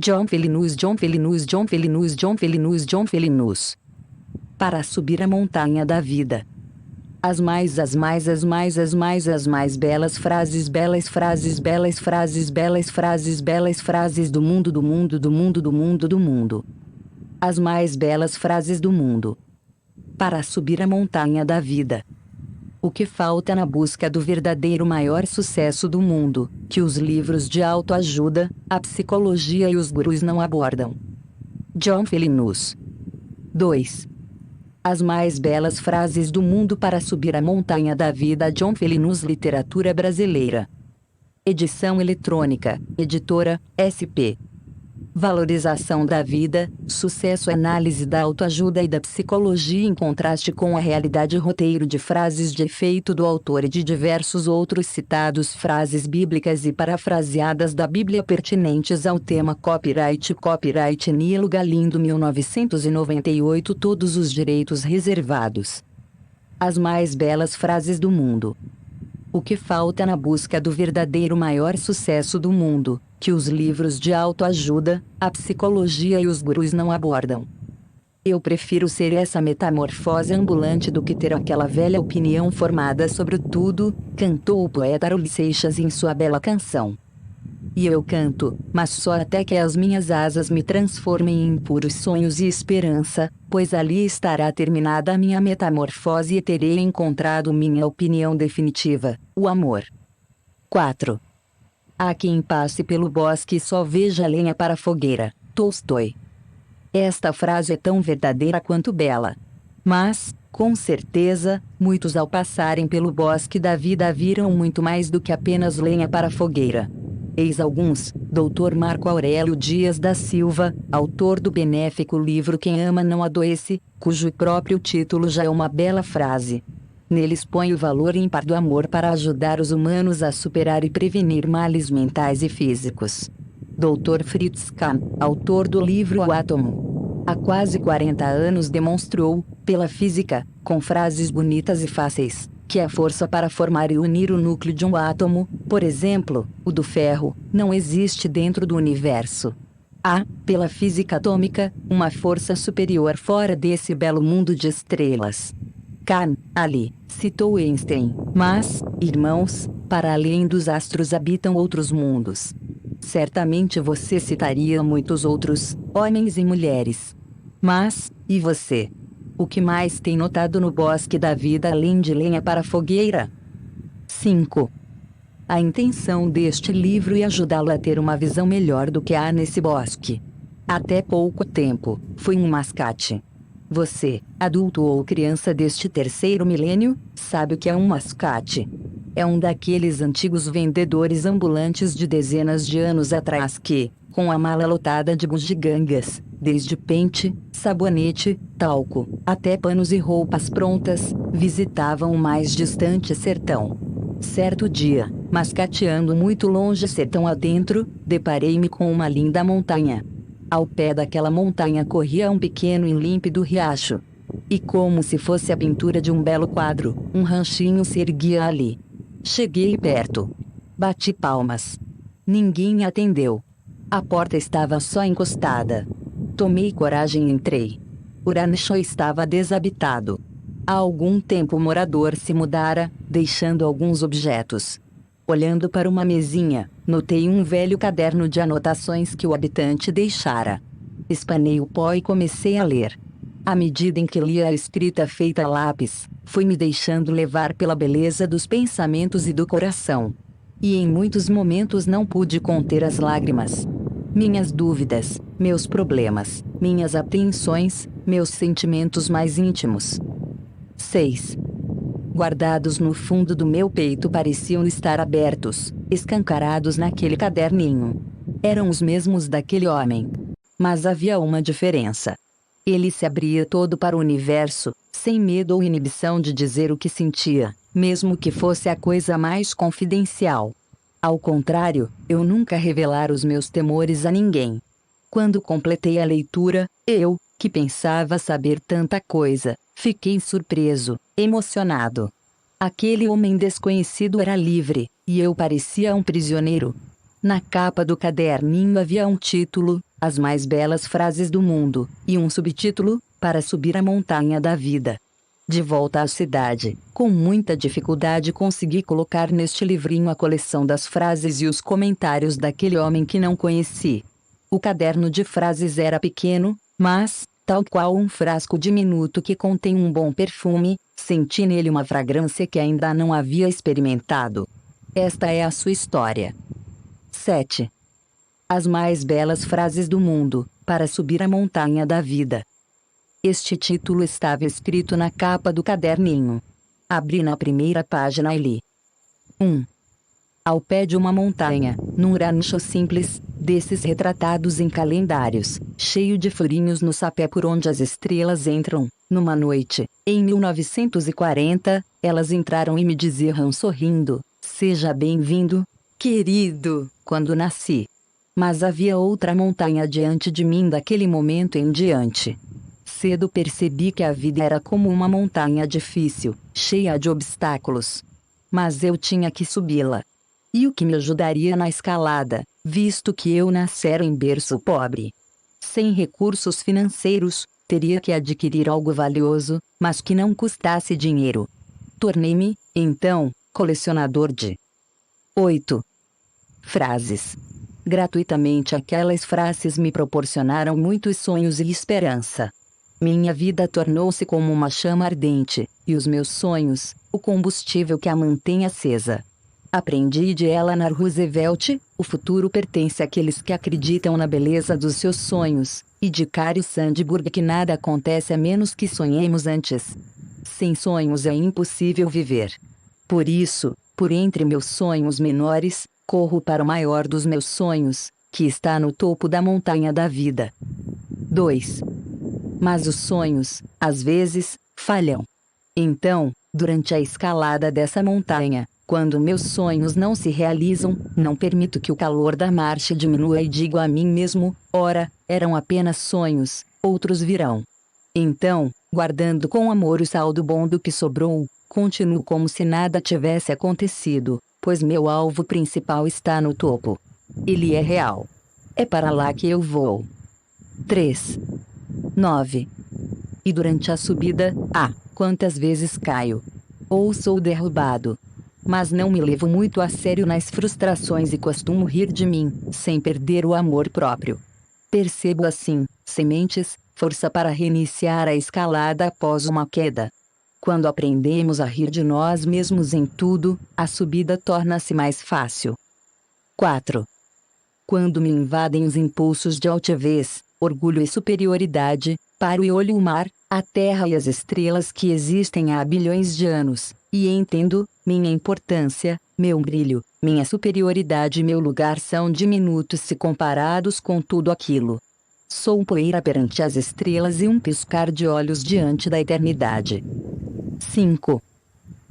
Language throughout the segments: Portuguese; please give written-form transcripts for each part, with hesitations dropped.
John Felinus, John Felinus, John Felinus, John Felinus, John Felinus. Para subir a montanha da vida. As mais belas frases, belas frases, belas frases, belas frases, belas frases do mundo, do mundo, do mundo, do mundo, do mundo. As mais belas frases do mundo. Para subir a montanha da vida. O que falta na busca do verdadeiro maior sucesso do mundo, que os livros de autoajuda, a psicologia e os gurus não abordam. John Felinus. 2. As mais belas frases do mundo para subir a montanha da vida. John Felinus, Literatura Brasileira. Edição eletrônica, editora, SP. Valorização da vida, sucesso, análise da autoajuda e da psicologia em contraste com a realidade. Roteiro de frases de efeito do autor e de diversos outros citados, frases bíblicas e parafraseadas da Bíblia pertinentes ao tema. Copyright Nilo Galindo 1998. Todos os direitos reservados. As mais belas frases do mundo. O que falta na busca do verdadeiro maior sucesso do mundo, que os livros de autoajuda, a psicologia e os gurus não abordam. Eu prefiro ser essa metamorfose ambulante do que ter aquela velha opinião formada sobre tudo, cantou o poeta Raul Seixas em sua bela canção. E eu canto, mas só até que as minhas asas me transformem em puros sonhos e esperança, pois ali estará terminada a minha metamorfose e terei encontrado minha opinião definitiva, o amor. 4. Há quem passe pelo bosque e só veja lenha para a fogueira, Tolstói. Esta frase é tão verdadeira quanto bela. Mas, com certeza, muitos ao passarem pelo bosque da vida viram muito mais do que apenas lenha para a fogueira. Eis alguns: Dr. Marco Aurélio Dias da Silva, autor do benéfico livro Quem Ama Não Adoece, cujo próprio título já é uma bela frase. Nele expõe o valor ímpar do amor para ajudar os humanos a superar e prevenir males mentais e físicos. Dr. Fritz Kahn, autor do livro O Átomo, há quase 40 anos demonstrou, pela física, com frases bonitas e fáceis, que a força para formar e unir o núcleo de um átomo, por exemplo, o do ferro, não existe dentro do universo. Há, pela física atômica, uma força superior fora desse belo mundo de estrelas. Kahn, ali, citou Einstein, mas, irmãos, para além dos astros habitam outros mundos. Certamente você citaria muitos outros, homens e mulheres. Mas, e você? O que mais tem notado no bosque da vida além de lenha para a fogueira? 5. A intenção deste livro é ajudá-lo a ter uma visão melhor do que há nesse bosque. Até pouco tempo, fui um mascate. Você, adulto ou criança deste terceiro milênio, sabe o que é um mascate? É um daqueles antigos vendedores ambulantes de dezenas de anos atrás que, com a mala lotada de bugigangas, desde pente, sabonete, talco, até panos e roupas prontas, visitavam o mais distante sertão. Certo dia, mascateando muito longe sertão adentro, deparei-me com uma linda montanha. Ao pé daquela montanha corria um pequeno e límpido riacho. E como se fosse a pintura de um belo quadro, um ranchinho se erguia ali. Cheguei perto. Bati palmas. Ninguém atendeu. A porta estava só encostada. Tomei coragem e entrei. O rancho estava desabitado. Há algum tempo o morador se mudara, deixando alguns objetos. Olhando para uma mesinha, notei um velho caderno de anotações que o habitante deixara. Espanei o pó e comecei a ler. À medida em que lia a escrita feita a lápis, fui me deixando levar pela beleza dos pensamentos e do coração. E em muitos momentos não pude conter as lágrimas. Minhas dúvidas, meus problemas, minhas apreensões, meus sentimentos mais íntimos. 6. Guardados no fundo do meu peito pareciam estar abertos, escancarados naquele caderninho. Eram os mesmos daquele homem. Mas havia uma diferença. Ele se abria todo para o universo, sem medo ou inibição de dizer o que sentia, mesmo que fosse a coisa mais confidencial. Ao contrário, eu nunca revelara os meus temores a ninguém. Quando completei a leitura, eu, que pensava saber tanta coisa, fiquei surpreso, emocionado. Aquele homem desconhecido era livre, e eu parecia um prisioneiro. Na capa do caderninho havia um título: As mais belas frases do mundo, e um subtítulo, para subir a montanha da vida. De volta à cidade, com muita dificuldade consegui colocar neste livrinho a coleção das frases e os comentários daquele homem que não conheci. O caderno de frases era pequeno, mas, tal qual um frasco diminuto que contém um bom perfume, senti nele uma fragrância que ainda não havia experimentado. Esta é a sua história. 7. As mais belas frases do mundo, para subir a montanha da vida. Este título estava escrito na capa do caderninho. Abri na primeira página e li. 1. Ao pé de uma montanha, num rancho simples, desses retratados em calendários, cheio de furinhos no sapé por onde as estrelas entram, numa noite, em 1940, elas entraram e me diziam sorrindo, seja bem-vindo, querido, quando nasci. Mas havia outra montanha diante de mim daquele momento em diante. Cedo percebi que a vida era como uma montanha difícil, cheia de obstáculos. Mas eu tinha que subi-la. E o que me ajudaria na escalada, visto que eu nascera em berço pobre? Sem recursos financeiros, teria que adquirir algo valioso, mas que não custasse dinheiro. Tornei-me, então, colecionador de 8 frases. Gratuitamente aquelas frases me proporcionaram muitos sonhos e esperança. Minha vida tornou-se como uma chama ardente, e os meus sonhos, o combustível que a mantém acesa. Aprendi de Eleanor Roosevelt, o futuro pertence àqueles que acreditam na beleza dos seus sonhos, e de Carl Sandburg que nada acontece a menos que sonhemos antes. Sem sonhos é impossível viver. Por isso, por entre meus sonhos menores, corro para o maior dos meus sonhos, que está no topo da montanha da vida. 2. Mas os sonhos, às vezes, falham. Então, durante a escalada dessa montanha, quando meus sonhos não se realizam, não permito que o calor da marcha diminua e digo a mim mesmo, ora, eram apenas sonhos, outros virão. Então, guardando com amor o saldo bom do que sobrou, continuo como se nada tivesse acontecido, pois meu alvo principal está no topo. Ele é real. É para lá que eu vou. 3. 9. E durante a subida, quantas vezes caio. Ou sou derrubado. Mas não me levo muito a sério nas frustrações e costumo rir de mim, sem perder o amor próprio. Percebo assim, sementes, força para reiniciar a escalada após uma queda. Quando aprendemos a rir de nós mesmos em tudo, a subida torna-se mais fácil. 4. Quando me invadem os impulsos de altivez, orgulho e superioridade, paro e olho o mar, a terra e as estrelas que existem há bilhões de anos, e entendo, minha importância, meu brilho, minha superioridade e meu lugar são diminutos se comparados com tudo aquilo. Sou poeira perante as estrelas e um piscar de olhos diante da eternidade. 5.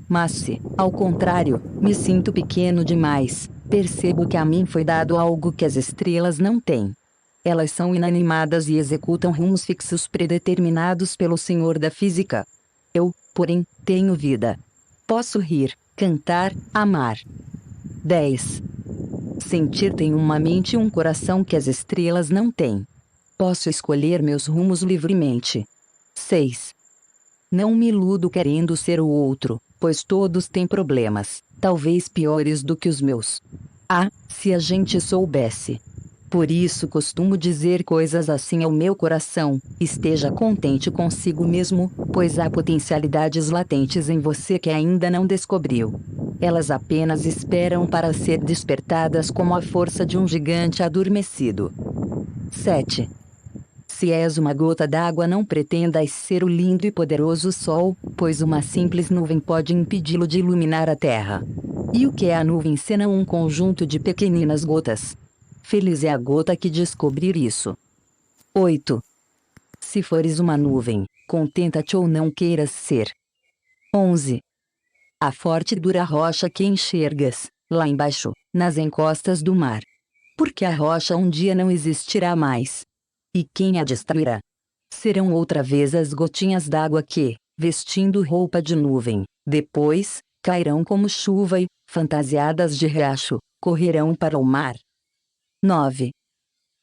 Mas se, ao contrário, me sinto pequeno demais, percebo que a mim foi dado algo que as estrelas não têm. Elas são inanimadas e executam rumos fixos predeterminados pelo Senhor da Física. Eu, porém, tenho vida. Posso rir, cantar, amar. 10. Sentir tenho uma mente e um coração que as estrelas não têm. Posso escolher meus rumos livremente. 6. Não me iludo querendo ser o outro, pois todos têm problemas, talvez piores do que os meus. Se a gente soubesse. Por isso costumo dizer coisas assim ao meu coração, esteja contente consigo mesmo, pois há potencialidades latentes em você que ainda não descobriu. Elas apenas esperam para ser despertadas como a força de um gigante adormecido. 7. Se és uma gota d'água, não pretendas ser o lindo e poderoso sol, pois uma simples nuvem pode impedi-lo de iluminar a terra. E o que é a nuvem senão um conjunto de pequeninas gotas? Feliz é a gota que descobrir isso. 8. Se fores uma nuvem, contenta-te ou não queiras ser. 11. A forte e dura rocha que enxergas, lá embaixo, nas encostas do mar. Porque a rocha um dia não existirá mais. E quem a destruirá? Serão outra vez as gotinhas d'água que, vestindo roupa de nuvem, depois, cairão como chuva e, fantasiadas de riacho, correrão para o mar. 9.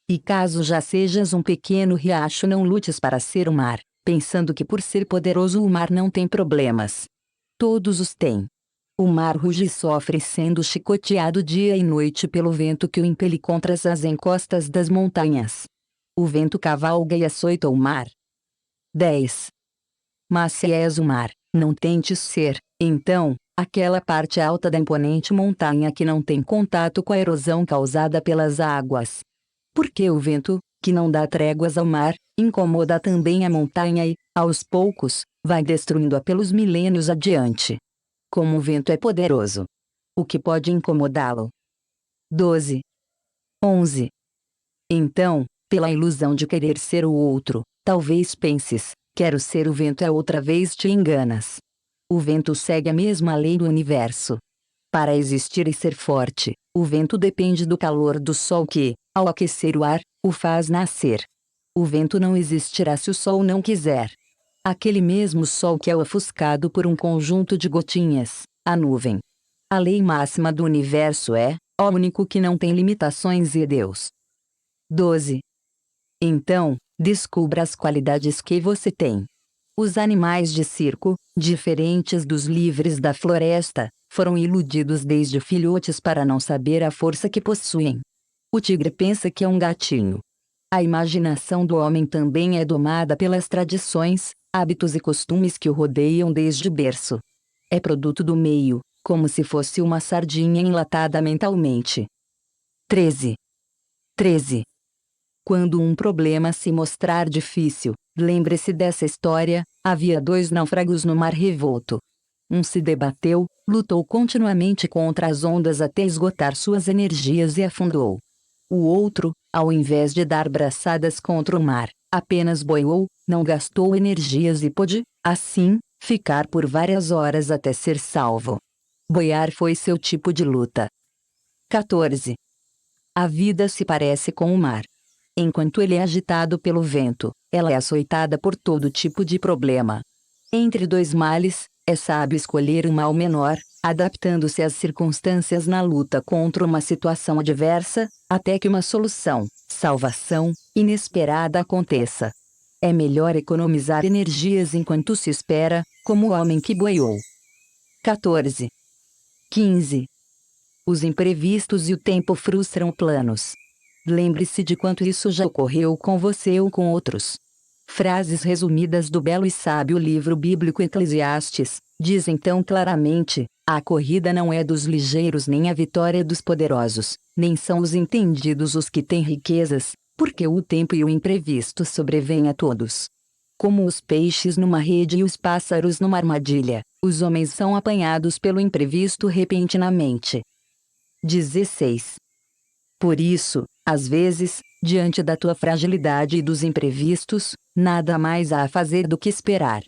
E caso já sejas um pequeno riacho, não lutes para ser o mar, pensando que por ser poderoso o mar não tem problemas. Todos os tem. O mar ruge e sofre sendo chicoteado dia e noite pelo vento que o impele contra as encostas das montanhas. O vento cavalga e açoita o mar. 10. Mas se és o mar, não tentes ser, então, aquela parte alta da imponente montanha que não tem contato com a erosão causada pelas águas. Porque o vento, que não dá tréguas ao mar, incomoda também a montanha e, aos poucos, vai destruindo-a pelos milênios adiante. Como o vento é poderoso. O que pode incomodá-lo? 12. 11. Então, pela ilusão de querer ser o outro, talvez penses, quero ser o vento, e outra vez te enganas. O vento segue a mesma lei do universo. Para existir e ser forte, o vento depende do calor do sol que, ao aquecer o ar, o faz nascer. O vento não existirá se o sol não quiser. Aquele mesmo sol que é ofuscado por um conjunto de gotinhas, a nuvem. A lei máxima do universo é, ó único que não tem limitações e Deus. 12. Então, descubra as qualidades que você tem. Os animais de circo, diferentes dos livres da floresta, foram iludidos desde filhotes para não saber a força que possuem. O tigre pensa que é um gatinho. A imaginação do homem também é domada pelas tradições, hábitos e costumes que o rodeiam desde berço. É produto do meio, como se fosse uma sardinha enlatada mentalmente. 13. 13. Quando um problema se mostrar difícil, lembre-se dessa história: havia 2 náufragos no mar revolto. Um se debateu, lutou continuamente contra as ondas até esgotar suas energias e afundou. O outro, ao invés de dar braçadas contra o mar, apenas boiou, não gastou energias e pôde, assim, ficar por várias horas até ser salvo. Boiar foi seu tipo de luta. 14. A vida se parece com o mar. Enquanto ele é agitado pelo vento, ela é açoitada por todo tipo de problema. Entre 2 males, é sábio escolher o mal menor, adaptando-se às circunstâncias na luta contra uma situação adversa, até que uma solução, salvação, inesperada aconteça. É melhor economizar energias enquanto se espera, como o homem que boiou. 14. 15. Os imprevistos e o tempo frustram planos. Lembre-se de quanto isso já ocorreu com você ou com outros. Frases resumidas do belo e sábio livro bíblico Eclesiastes, dizem tão claramente: a corrida não é dos ligeiros nem a vitória dos poderosos, nem são os entendidos os que têm riquezas, porque o tempo e o imprevisto sobrevêm a todos. Como os peixes numa rede e os pássaros numa armadilha, os homens são apanhados pelo imprevisto repentinamente. 16. Por isso, às vezes, diante da tua fragilidade e dos imprevistos, nada mais há a fazer do que esperar.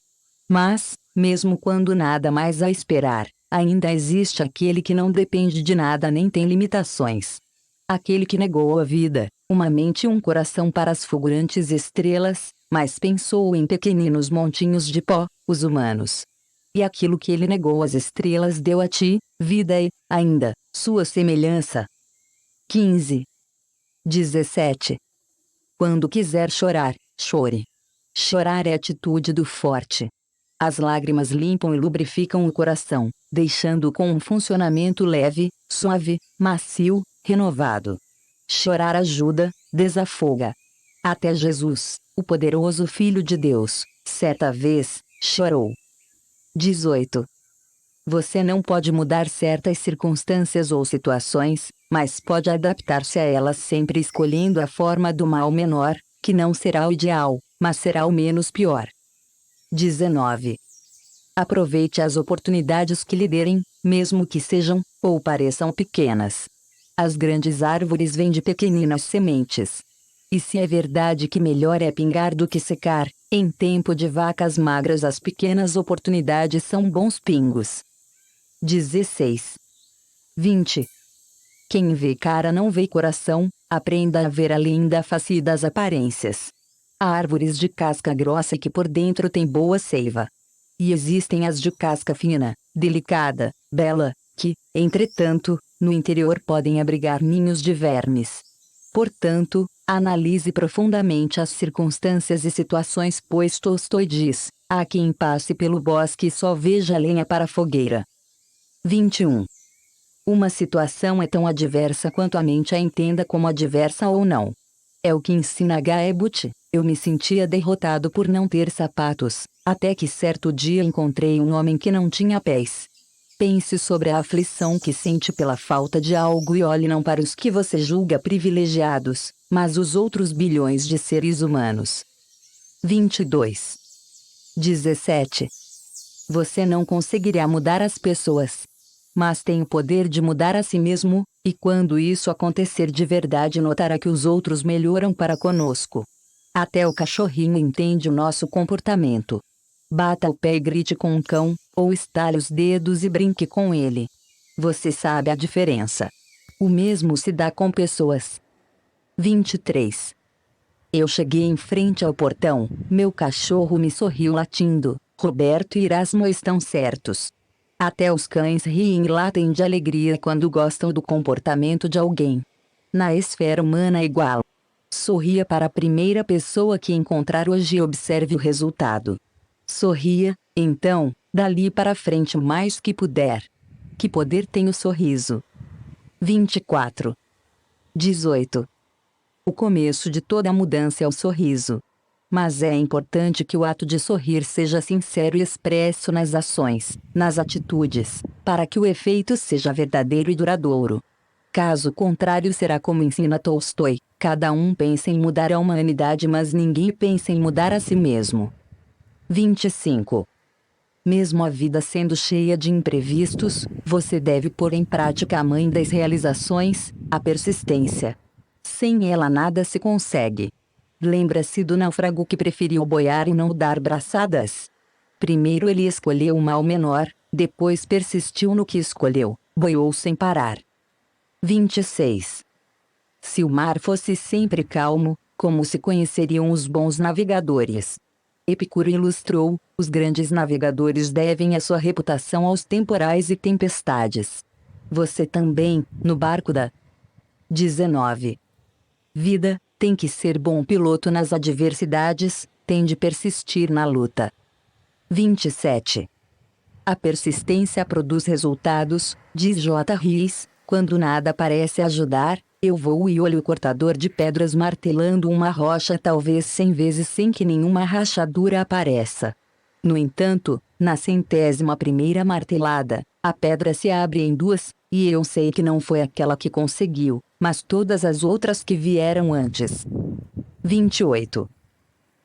Mas, mesmo quando nada mais há a esperar, ainda existe aquele que não depende de nada nem tem limitações. Aquele que negou a vida, uma mente e um coração para as fulgurantes estrelas, mas pensou em pequeninos montinhos de pó, os humanos. E aquilo que ele negou às estrelas deu a ti, vida e, ainda, sua semelhança. 15. 17. Quando quiser chorar, chore. Chorar é a atitude do forte. As lágrimas limpam e lubrificam o coração, deixando-o com um funcionamento leve, suave, macio, renovado. Chorar ajuda, desafoga. Até Jesus, o poderoso Filho de Deus, certa vez, chorou. 18. Você não pode mudar certas circunstâncias ou situações, mas pode adaptar-se a elas sempre escolhendo a forma do mal menor, que não será o ideal, mas será o menos pior. 19. Aproveite as oportunidades que lhe derem, mesmo que sejam, ou pareçam pequenas. As grandes árvores vêm de pequeninas sementes. E se é verdade que melhor é pingar do que secar, em tempo de vacas magras as pequenas oportunidades são bons pingos. 16. 20. Quem vê cara não vê coração, aprenda a ver além da face e das aparências. Há árvores de casca grossa que por dentro têm boa seiva. E existem as de casca fina, delicada, bela, que, entretanto, no interior podem abrigar ninhos de vermes. Portanto, analise profundamente as circunstâncias e situações, pois Tolstói diz: há quem passe pelo bosque e só veja lenha para a fogueira. 21. Uma situação é tão adversa quanto a mente a entenda como adversa ou não. É o que ensina Goethe. Eu me sentia derrotado por não ter sapatos, até que certo dia encontrei um homem que não tinha pés. Pense sobre a aflição que sente pela falta de algo e olhe não para os que você julga privilegiados, mas os outros bilhões de seres humanos. 22. 17. Você não conseguirá mudar as pessoas, mas tem o poder de mudar a si mesmo, e quando isso acontecer de verdade notará que os outros melhoram para conosco. Até o cachorrinho entende o nosso comportamento. Bata o pé e grite com um cão, ou estale os dedos e brinque com ele. Você sabe a diferença. O mesmo se dá com pessoas. 23. Eu cheguei em frente ao portão, meu cachorro me sorriu latindo. Roberto e Erasmo estão certos. Até os cães riem e latem de alegria quando gostam do comportamento de alguém. Na esfera humana é igual. Sorria para a primeira pessoa que encontrar hoje e observe o resultado. Sorria, então, dali para frente o mais que puder. Que poder tem o sorriso? 24. 18. O começo de toda mudança é o sorriso. Mas é importante que o ato de sorrir seja sincero e expresso nas ações, nas atitudes, para que o efeito seja verdadeiro e duradouro. Caso contrário será como ensina Tolstói, cada um pensa em mudar a humanidade mas ninguém pensa em mudar a si mesmo. 25. Mesmo a vida sendo cheia de imprevistos, você deve pôr em prática a mãe das realizações, a persistência. Sem ela nada se consegue. Lembra-se do náufrago que preferiu boiar e não dar braçadas? Primeiro ele escolheu o mal menor, depois persistiu no que escolheu, boiou sem parar. 26. Se o mar fosse sempre calmo, como se conheceriam os bons navegadores? Epicuro ilustrou: os grandes navegadores devem a sua reputação aos temporais e tempestades. Você também, no barco da 19. Vida, tem que ser bom piloto nas adversidades, tem de persistir na luta. 27. A persistência produz resultados, diz J. Rees, quando nada parece ajudar, eu vou e olho o cortador de pedras martelando uma rocha talvez 100 vezes sem que nenhuma rachadura apareça. No entanto, na 100ª martelada, a pedra se abre em duas, e eu sei que não foi aquela que conseguiu, mas todas as outras que vieram antes. 28.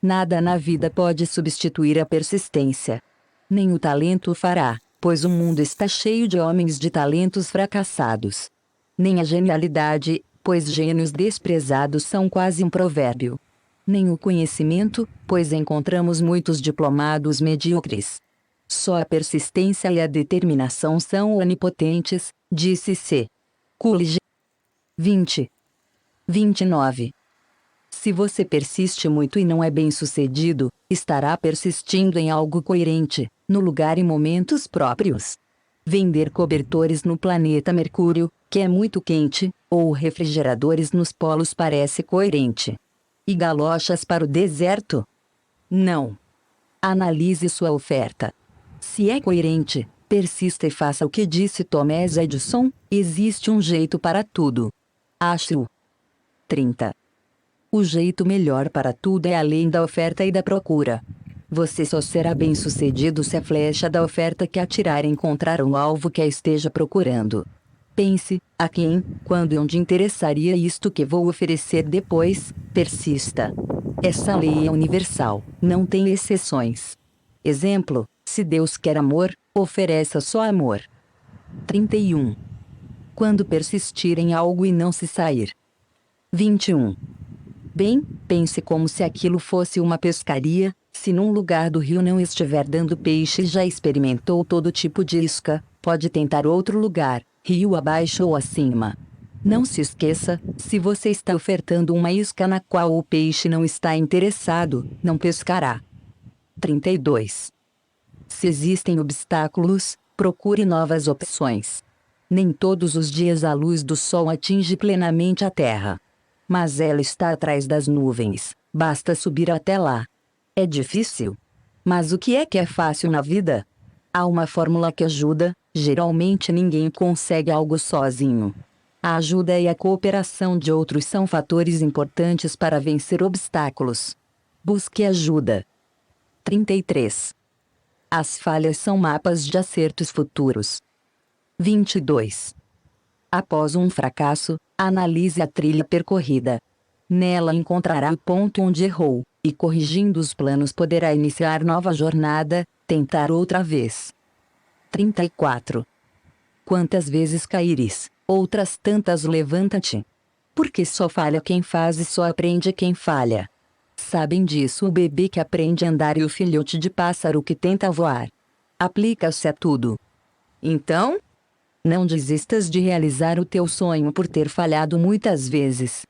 Nada na vida pode substituir a persistência. Nem o talento o fará, pois o mundo está cheio de homens de talentos fracassados. Nem a genialidade, pois gênios desprezados são quase um provérbio. Nem o conhecimento, pois encontramos muitos diplomados medíocres. Só a persistência e a determinação são onipotentes, disse C. Coolidge. 20. 29. Se você persiste muito e não é bem-sucedido, estará persistindo em algo coerente, no lugar e momentos próprios. Vender cobertores no planeta Mercúrio, que é muito quente, ou refrigeradores nos polos parece coerente. E galochas para o deserto? Não. Analise sua oferta. Se é coerente, persista e faça o que disse Thomas Edison: existe um jeito para tudo. Ache-o. 30. O jeito melhor para tudo é a lei da oferta e da procura. Você só será bem-sucedido se a flecha da oferta que atirar encontrar um alvo que a esteja procurando. Pense, a quem, quando e onde interessaria isto que vou oferecer depois, persista. Essa lei é universal, não tem exceções. Exemplo: se Deus quer amor, ofereça só amor. 31. Quando persistir em algo e não se sair. 21. Bem, pense como se aquilo fosse uma pescaria. Se num lugar do rio não estiver dando peixe e já experimentou todo tipo de isca, pode tentar outro lugar, rio abaixo ou acima. Não se esqueça, se você está ofertando uma isca na qual o peixe não está interessado, não pescará. 32. Se existem obstáculos, procure novas opções. Nem todos os dias a luz do sol atinge plenamente a terra. Mas ela está atrás das nuvens, basta subir até lá. É difícil. Mas o que é fácil na vida? Há uma fórmula que ajuda, geralmente ninguém consegue algo sozinho. A ajuda e a cooperação de outros são fatores importantes para vencer obstáculos. Busque ajuda. 33. As falhas são mapas de acertos futuros. 22. Após um fracasso, analise a trilha percorrida. Nela encontrará o ponto onde errou, e corrigindo os planos poderá iniciar nova jornada, tentar outra vez. 34. Quantas vezes caíres, outras tantas levanta-te. Porque só falha quem faz e só aprende quem falha. Sabem disso o bebê que aprende a andar e o filhote de pássaro que tenta voar. Aplica-se a tudo. Então, não desistas de realizar o teu sonho por ter falhado muitas vezes.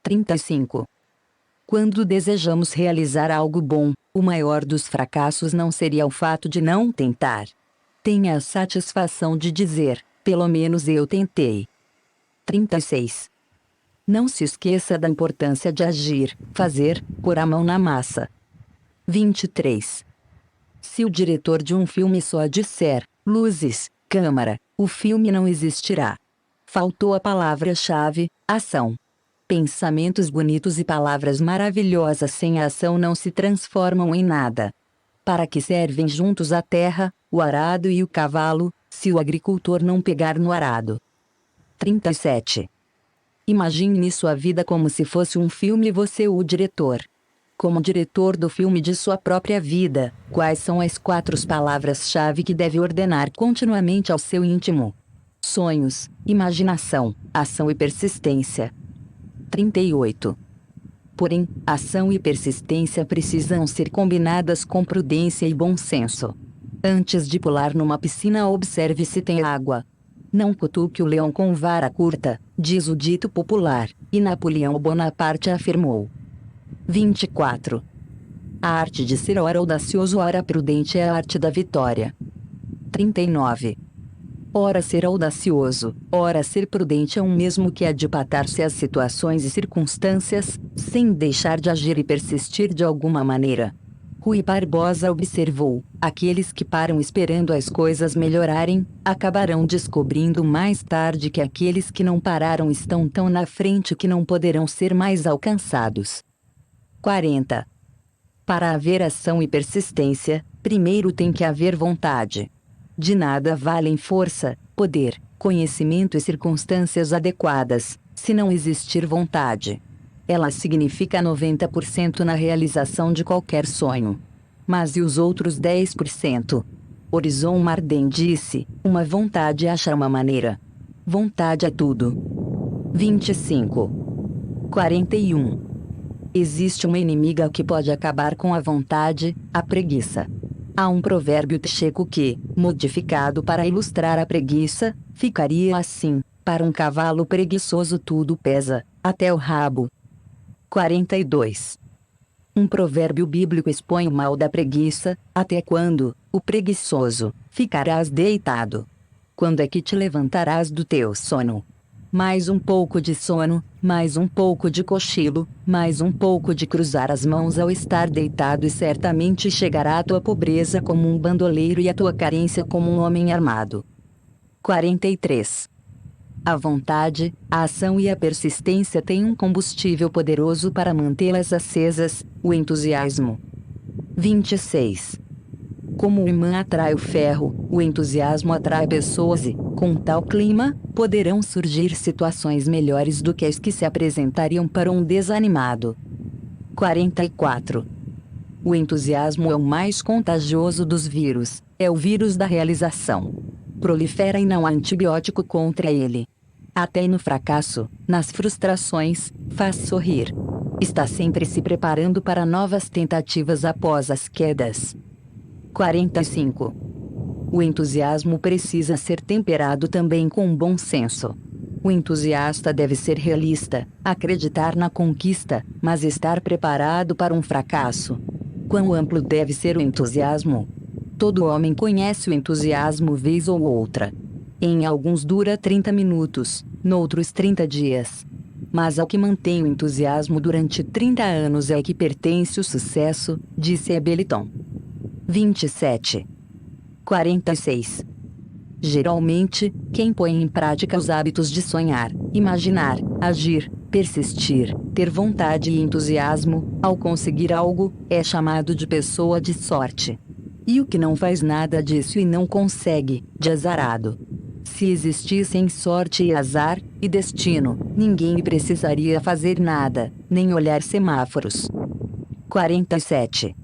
35. Quando desejamos realizar algo bom, o maior dos fracassos não seria o fato de não tentar. Tenha a satisfação de dizer, pelo menos eu tentei. 36. Não se esqueça da importância de agir, fazer, pôr a mão na massa. 23. Se o diretor de um filme só disser, luzes, câmera, o filme não existirá. Faltou a palavra-chave, ação. Pensamentos bonitos e palavras maravilhosas sem a ação não se transformam em nada. Para que servem juntos a terra, o arado e o cavalo, se o agricultor não pegar no arado? 37. Imagine sua vida como se fosse um filme e você o diretor. Como diretor do filme de sua própria vida, quais são as 4 palavras-chave que deve ordenar continuamente ao seu íntimo? Sonhos, imaginação, ação e persistência. 38. Porém, ação e persistência precisam ser combinadas com prudência e bom senso. Antes de pular numa piscina, observe se tem água. Não cutuque o leão com vara curta, diz o dito popular, e Napoleão Bonaparte afirmou. 24. A arte de ser ora audacioso ora prudente é a arte da vitória. 39. Ora ser audacioso, ora ser prudente é o mesmo que adiaptar-se às situações e circunstâncias, sem deixar de agir e persistir de alguma maneira. Rui Barbosa observou: aqueles que param esperando as coisas melhorarem, acabarão descobrindo mais tarde que aqueles que não pararam estão tão na frente que não poderão ser mais alcançados. 40. Para haver ação e persistência, primeiro tem que haver vontade. De nada valem força, poder, conhecimento e circunstâncias adequadas, se não existir vontade. Ela significa 90% na realização de qualquer sonho. Mas e os outros 10%? Horizon Marden disse: uma vontade acha uma maneira. Vontade é tudo. 25. 41. Existe uma inimiga que pode acabar com a vontade, a preguiça. Há um provérbio tcheco que, modificado para ilustrar a preguiça, ficaria assim: para um cavalo preguiçoso tudo pesa, até o rabo. 42. Um provérbio bíblico expõe o mal da preguiça: até quando, o preguiçoso, ficarás deitado? Quando é que te levantarás do teu sono? Mais um pouco de sono, mais um pouco de cochilo, mais um pouco de cruzar as mãos ao estar deitado e certamente chegará a tua pobreza como um bandoleiro e a tua carência como um homem armado. 43. A vontade, a ação e a persistência têm um combustível poderoso para mantê-las acesas, o entusiasmo. 26. Como o imã atrai o ferro, o entusiasmo atrai pessoas e, com tal clima, poderão surgir situações melhores do que as que se apresentariam para um desanimado. 44. O entusiasmo é o mais contagioso dos vírus, é o vírus da realização. Prolifera e não há antibiótico contra ele. Até no fracasso, nas frustrações, faz sorrir. Está sempre se preparando para novas tentativas após as quedas. 45. O entusiasmo precisa ser temperado também com bom senso. O entusiasta deve ser realista, acreditar na conquista, mas estar preparado para um fracasso. Quão amplo deve ser o entusiasmo? Todo homem conhece o entusiasmo vez ou outra. Em alguns dura 30 minutos, noutros 30 dias. mas ao que mantém o entusiasmo durante 30 anos é que pertence o sucesso, disse Ebeliton. 27. 46. Geralmente, quem põe em prática os hábitos de sonhar, imaginar, agir, persistir, ter vontade e entusiasmo, ao conseguir algo, é chamado de pessoa de sorte. E o que não faz nada disso e não consegue, de azarado. Se existissem sorte e azar, e destino, ninguém precisaria fazer nada, nem olhar semáforos. 47.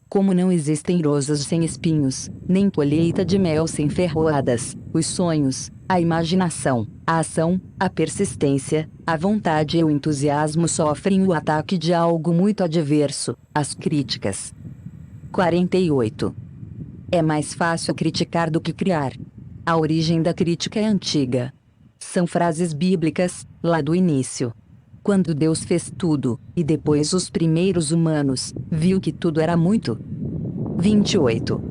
Como não existem rosas sem espinhos, nem colheita de mel sem ferroadas, os sonhos, a imaginação, a ação, a persistência, a vontade e o entusiasmo sofrem o ataque de algo muito adverso, as críticas. 48. É mais fácil criticar do que criar. A origem da crítica é antiga. São frases bíblicas, lá do início. Quando Deus fez tudo, e depois os primeiros humanos, viu que tudo era muito. 28.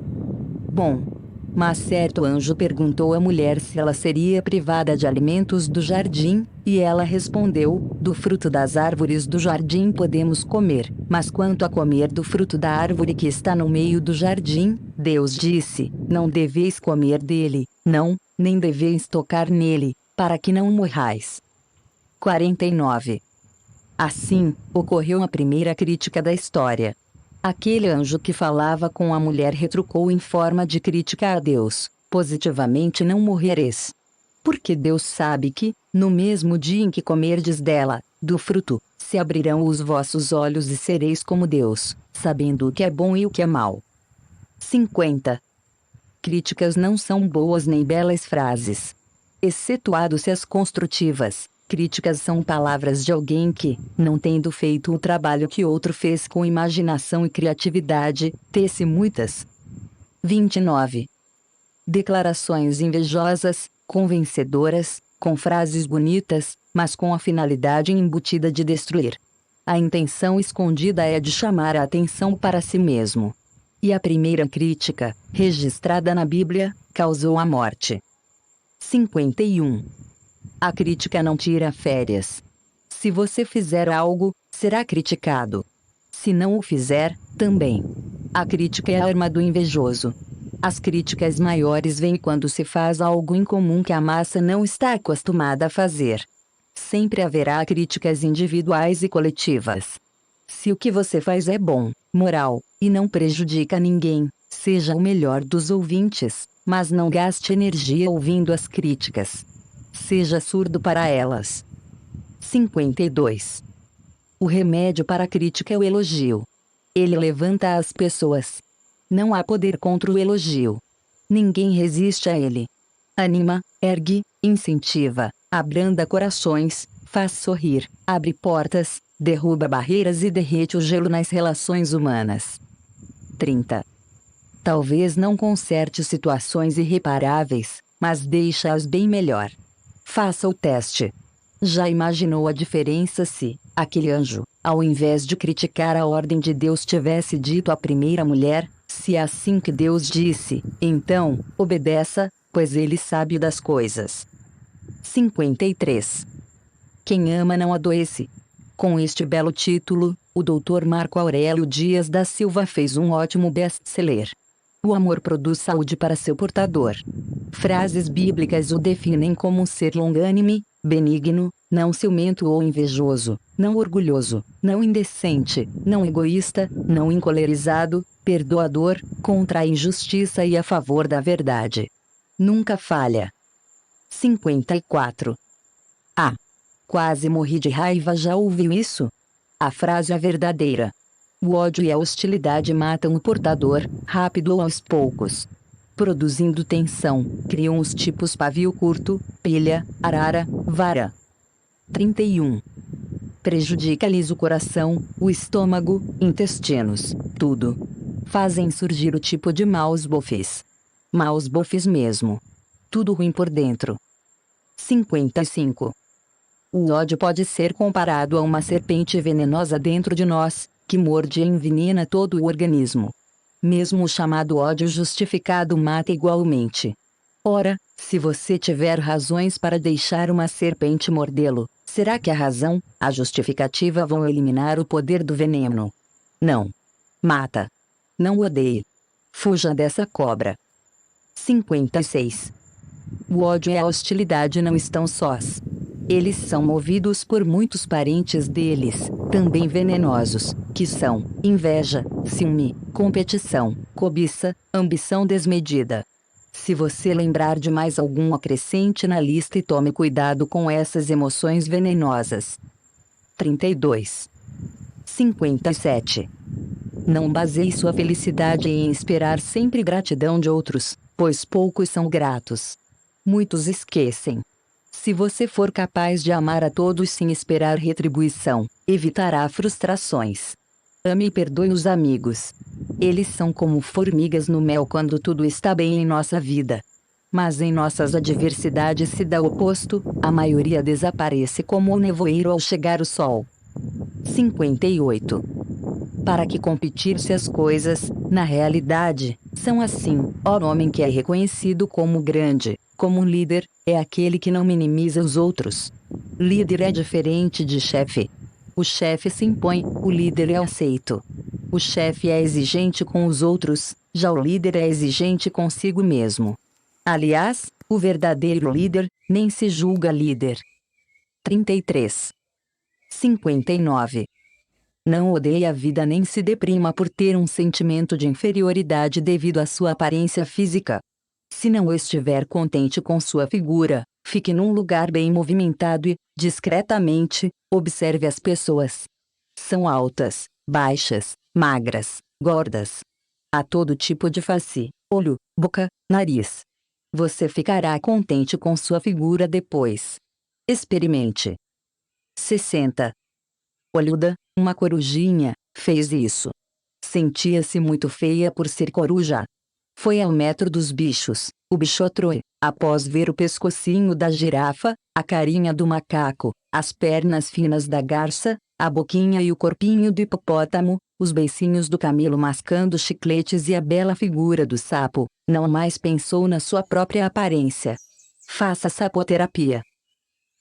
Bom. Mas certo anjo perguntou à mulher se ela seria privada de alimentos do jardim, e ela respondeu: do fruto das árvores do jardim podemos comer, mas quanto a comer do fruto da árvore que está no meio do jardim, Deus disse: não deveis comer dele, não, nem deveis tocar nele, para que não morrais. 49. Assim, ocorreu a primeira crítica da história. Aquele anjo que falava com a mulher retrucou em forma de crítica a Deus: positivamente não morrereis. Porque Deus sabe que, no mesmo dia em que comerdes dela, do fruto, se abrirão os vossos olhos e sereis como Deus, sabendo o que é bom e o que é mal. 50. Críticas não são boas nem belas frases. Excetuado-se as construtivas. Críticas são palavras de alguém que, não tendo feito o trabalho que outro fez com imaginação e criatividade, tece muitas. 29. Declarações invejosas, convencedoras, com frases bonitas, mas com a finalidade embutida de destruir. A intenção escondida é de chamar a atenção para si mesmo. E a primeira crítica, registrada na Bíblia, causou a morte. 51. A crítica não tira férias. Se você fizer algo, será criticado. Se não o fizer, também. A crítica é a arma do invejoso. As críticas maiores vêm quando se faz algo incomum que a massa não está acostumada a fazer. Sempre haverá críticas individuais e coletivas. Se o que você faz é bom, moral, e não prejudica ninguém, seja o melhor dos ouvintes, mas não gaste energia ouvindo as críticas. Seja surdo para elas. 52. O remédio para a crítica é o elogio. Ele levanta as pessoas. Não há poder contra o elogio. Ninguém resiste a ele. Anima, ergue, incentiva, abranda corações, faz sorrir, abre portas, derruba barreiras e derrete o gelo nas relações humanas. 30. Talvez não conserte situações irreparáveis, mas deixa-as bem melhor. Faça o teste. Já imaginou a diferença se aquele anjo, ao invés de criticar a ordem de Deus, tivesse dito à primeira mulher: se é assim que Deus disse, então, obedeça, pois ele sabe das coisas. 53. Quem ama não adoece. Com este belo título, o Dr. Marco Aurélio Dias da Silva fez um ótimo best-seller. O amor produz saúde para seu portador. Frases bíblicas o definem como um ser longânime, benigno, não ciumento ou invejoso, não orgulhoso, não indecente, não egoísta, não encolerizado, perdoador, contra a injustiça e a favor da verdade. Nunca falha. 54. Ah! Quase morri de raiva, já ouviu isso? A frase é verdadeira. O ódio e a hostilidade matam o portador, rápido ou aos poucos. Produzindo tensão, criam os tipos pavio curto, pilha, arara, vara. 31. Prejudica-lhes o coração, o estômago, intestinos, tudo. Fazem surgir o tipo de maus bofes. Maus bofes mesmo. Tudo ruim por dentro. 55. O ódio pode ser comparado a uma serpente venenosa dentro de nós, que morde e envenena todo o organismo. Mesmo o chamado ódio justificado mata igualmente. Ora, se você tiver razões para deixar uma serpente mordê-lo, Será que a razão, a justificativa vão eliminar o poder do veneno? Não. Mata. Não odeie. Fuja dessa cobra. 56. O ódio e a hostilidade não estão sós. Eles são movidos por muitos parentes deles, também venenosos, que são inveja, ciúme, competição, cobiça, ambição desmedida. Se você lembrar de mais algum, acrescente na lista e tome cuidado com essas emoções venenosas. 32. 57. Não baseie sua felicidade em esperar sempre gratidão de outros, pois poucos são gratos. Muitos esquecem. Se você for capaz de amar a todos sem esperar retribuição, evitará frustrações. Ame e perdoe os amigos. Eles são como formigas no mel quando tudo está bem em nossa vida. Mas em nossas adversidades se dá o oposto, a maioria desaparece como o nevoeiro ao chegar o sol. 58. Para que competir se as coisas, na realidade, são assim, ó homem que é reconhecido como grande, como um líder, é aquele que não minimiza os outros. Líder é diferente de chefe. O chefe se impõe, o líder é aceito. O chefe é exigente com os outros, já o líder é exigente consigo mesmo. Aliás, o verdadeiro líder nem se julga líder. 33. 59. Não odeie a vida nem se deprima por ter um sentimento de inferioridade devido à sua aparência física. Se não estiver contente com sua figura, fique num lugar bem movimentado e, discretamente, observe as pessoas. São altas, baixas, magras, gordas. Há todo tipo de face, olho, boca, nariz. Você ficará contente com sua figura depois. Experimente. 60. Olhuda, uma corujinha, fez isso. Sentia-se muito feia por ser coruja. Foi ao metro dos bichos, o bichotrô, após ver o pescocinho da girafa, a carinha do macaco, as pernas finas da garça, a boquinha e o corpinho do hipopótamo, os beicinhos do camelo mascando chicletes e a bela figura do sapo, não mais pensou na sua própria aparência. Faça sapoterapia.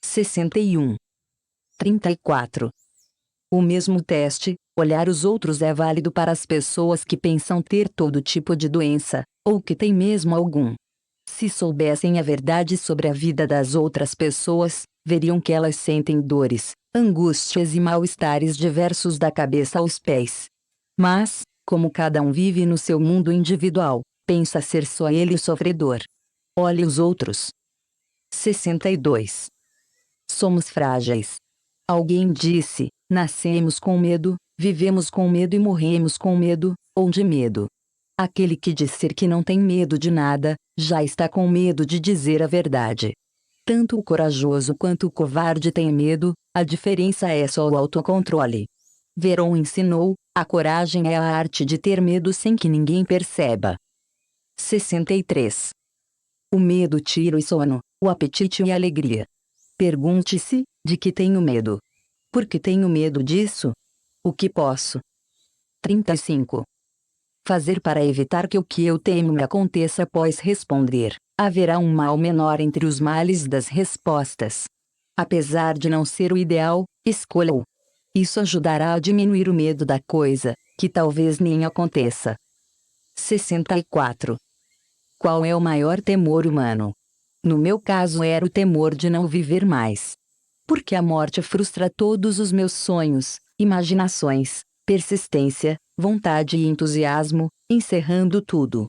61. 34. O mesmo teste, olhar os outros, é válido para as pessoas que pensam ter todo tipo de doença, ou que têm mesmo algum. Se soubessem a verdade sobre a vida das outras pessoas, veriam que elas sentem dores, angústias e mal-estares diversos da cabeça aos pés. Mas, como cada um vive no seu mundo individual, pensa ser só ele o sofredor. Olhe os outros. 62. Somos frágeis. Alguém disse: nascemos com medo, vivemos com medo e morremos com medo, ou de medo. Aquele que disser que não tem medo de nada, já está com medo de dizer a verdade. Tanto o corajoso quanto o covarde têm medo, a diferença é só o autocontrole. Veron ensinou: a coragem é a arte de ter medo sem que ninguém perceba. 63. O medo tira o sono, o apetite e a alegria. Pergunte-se: de que tenho medo? Por que tenho medo disso? O que posso? 35. Fazer para evitar que o que eu temo me aconteça após responder. Haverá um mal menor entre os males das respostas. Apesar de não ser o ideal, escolha-o. Isso ajudará a diminuir o medo da coisa, que talvez nem aconteça. 64. Qual é o maior temor humano? No meu caso era o temor de não viver mais. Porque a morte frustra todos os meus sonhos, imaginações, persistência, vontade e entusiasmo, encerrando tudo.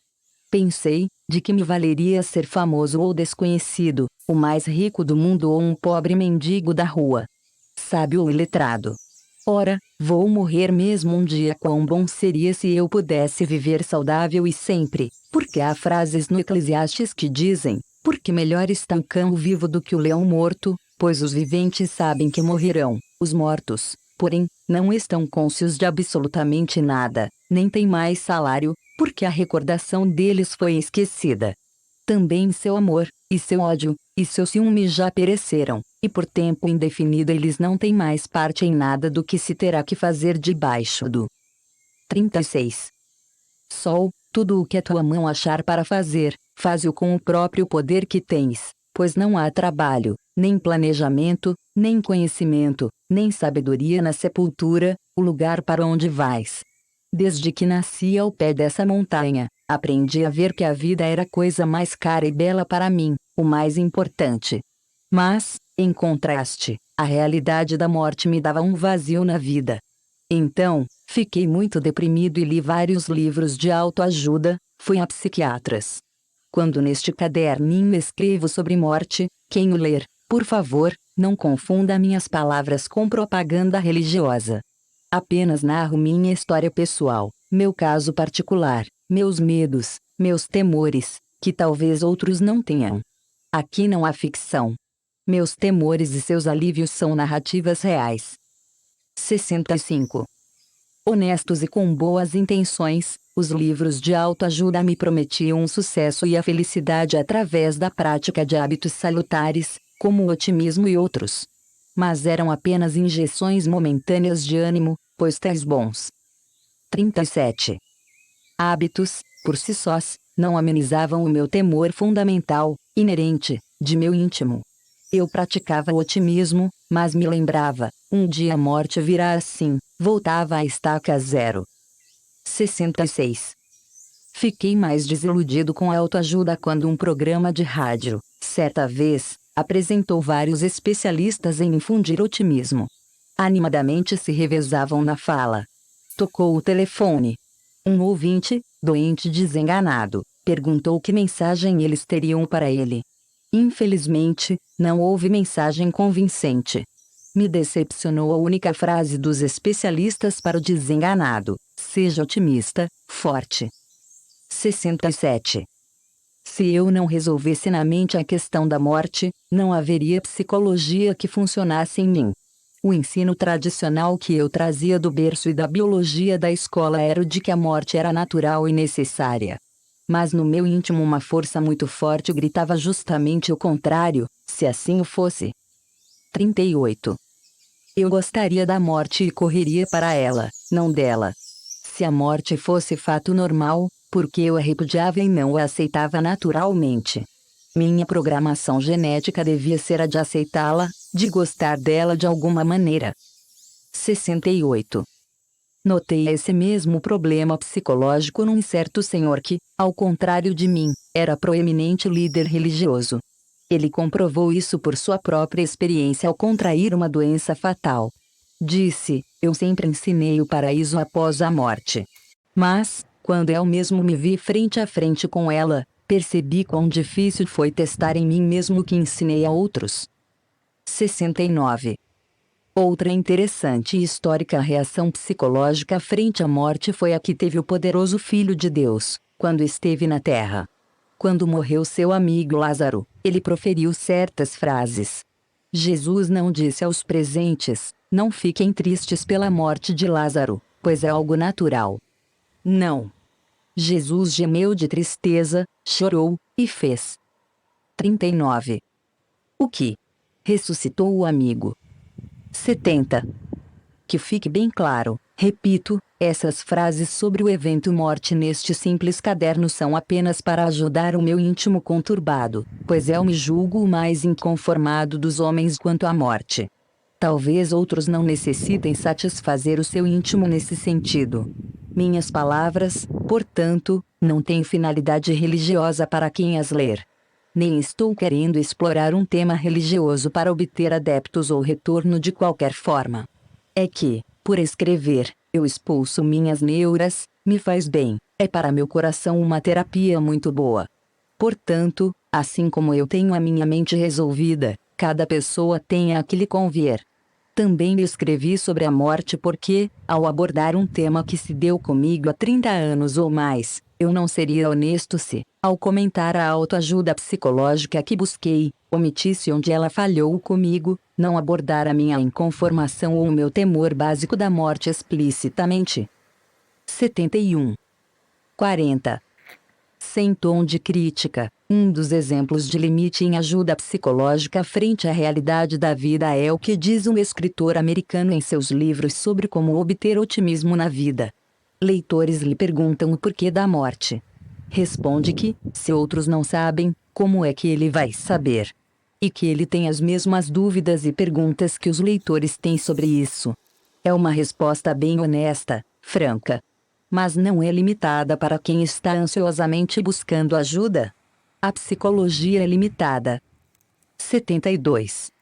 Pensei: de que me valeria ser famoso ou desconhecido, o mais rico do mundo ou um pobre mendigo da rua? Sábio ou iletrado? Ora, vou morrer mesmo um dia. Quão bom seria se eu pudesse viver saudável e sempre, porque há frases no Eclesiastes que dizem: porque melhor está um cão vivo do que o leão morto, pois os viventes sabem que morrerão, os mortos, porém, não estão cônscios de absolutamente nada, nem têm mais salário, porque a recordação deles foi esquecida. Também seu amor, e seu ódio, e seu ciúme já pereceram, e por tempo indefinido eles não têm mais parte em nada do que se terá que fazer debaixo do 36. Sol, tudo o que a tua mão achar para fazer, faze-o com o próprio poder que tens, pois não há trabalho, nem planejamento, nem conhecimento, nem sabedoria na sepultura, o lugar para onde vais. Desde que nasci ao pé dessa montanha, aprendi a ver que a vida era a coisa mais cara e bela para mim, o mais importante. Mas, em contraste, a realidade da morte me dava um vazio na vida. Então, fiquei muito deprimido e li vários livros de autoajuda, fui a psiquiatras. Quando neste caderninho escrevo sobre morte, quem o ler, por favor, não confunda minhas palavras com propaganda religiosa. Apenas narro minha história pessoal, meu caso particular, meus medos, meus temores, que talvez outros não tenham. Aqui não há ficção. Meus temores e seus alívios são narrativas reais. 65. Honestos e com boas intenções, os livros de autoajuda me prometiam um sucesso e a felicidade através da prática de hábitos salutares, como o otimismo e outros. Mas eram apenas injeções momentâneas de ânimo, pois tais bons 37 hábitos, por si sós, não amenizavam o meu temor fundamental, inerente, de meu íntimo. Eu praticava o otimismo, mas me lembrava, um dia a morte virá assim, voltava à estaca zero. 66. Fiquei mais desiludido com a autoajuda quando um programa de rádio, certa vez, apresentou vários especialistas em infundir otimismo. Animadamente se revezavam na fala. Tocou o telefone. Um ouvinte, doente desenganado, perguntou que mensagem eles teriam para ele. Infelizmente, não houve mensagem convincente. Me decepcionou a única frase dos especialistas para o desenganado: seja otimista, forte. 67. Se eu não resolvesse na mente a questão da morte, não haveria psicologia que funcionasse em mim. O ensino tradicional que eu trazia do berço e da biologia da escola era o de que a morte era natural e necessária. Mas no meu íntimo uma força muito forte gritava justamente o contrário, se assim o fosse. 38. Eu gostaria da morte e correria para ela, não dela. Se a morte fosse fato normal, porque eu a repudiava e não a aceitava naturalmente. Minha programação genética devia ser a de aceitá-la, de gostar dela de alguma maneira. 68. Notei esse mesmo problema psicológico num certo senhor que, ao contrário de mim, era proeminente líder religioso. Ele comprovou isso por sua própria experiência ao contrair uma doença fatal. Disse: eu sempre ensinei o paraíso após a morte. Mas, quando eu mesmo me vi frente a frente com ela, percebi quão difícil foi testar em mim mesmo o que ensinei a outros. 69. Outra interessante e histórica reação psicológica frente à morte foi a que teve o poderoso Filho de Deus, quando esteve na terra. Quando morreu seu amigo Lázaro, ele proferiu certas frases. Jesus não disse aos presentes: não fiquem tristes pela morte de Lázaro, pois é algo natural. Não. Jesus gemeu de tristeza, chorou, e fez 39. O que? Ressuscitou o amigo. 70. Que fique bem claro, repito, essas frases sobre o evento morte neste simples caderno são apenas para ajudar o meu íntimo conturbado, pois eu me julgo o mais inconformado dos homens quanto à morte. Talvez outros não necessitem satisfazer o seu íntimo nesse sentido. Minhas palavras, portanto, não têm finalidade religiosa para quem as ler. Nem estou querendo explorar um tema religioso para obter adeptos ou retorno de qualquer forma. É que, por escrever, eu expulso minhas neuras, me faz bem, é para meu coração uma terapia muito boa. Portanto, assim como eu tenho a minha mente resolvida, cada pessoa tem a que lhe convier. Também lhe escrevi sobre a morte porque, ao abordar um tema que se deu comigo há 30 anos ou mais, eu não seria honesto se, ao comentar a autoajuda psicológica que busquei, omitisse onde ela falhou comigo, não abordar a minha inconformação ou o meu temor básico da morte explicitamente. 71. 40. Sem tom de crítica, um dos exemplos de limite em ajuda psicológica frente à realidade da vida é o que diz um escritor americano em seus livros sobre como obter otimismo na vida. Leitores lhe perguntam o porquê da morte. Responde que, se outros não sabem, como é que ele vai saber? e que ele tem as mesmas dúvidas e perguntas que os leitores têm sobre isso. É uma resposta bem honesta, franca. Mas não é limitada para quem está ansiosamente buscando ajuda. A psicologia é limitada. 72.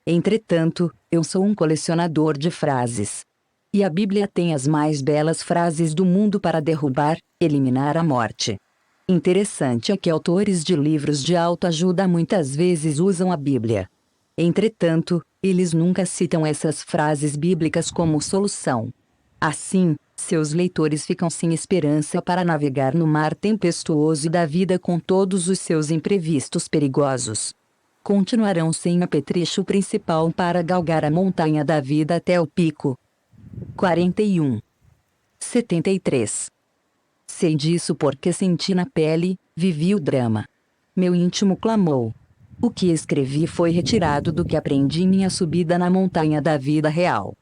Entretanto, eu sou um colecionador de frases. E a Bíblia tem as mais belas frases do mundo para derrubar, eliminar a morte. Interessante é que autores de livros de autoajuda muitas vezes usam a Bíblia. Entretanto, eles nunca citam essas frases bíblicas como solução. Assim, seus leitores ficam sem esperança para navegar no mar tempestuoso da vida com todos os seus imprevistos perigosos. Continuarão sem apetrecho principal para galgar a montanha da vida até o pico. 41. 73. Sei disso porque senti na pele, vivi o drama. Meu íntimo clamou. O que escrevi foi retirado do que aprendi em minha subida na montanha da vida real.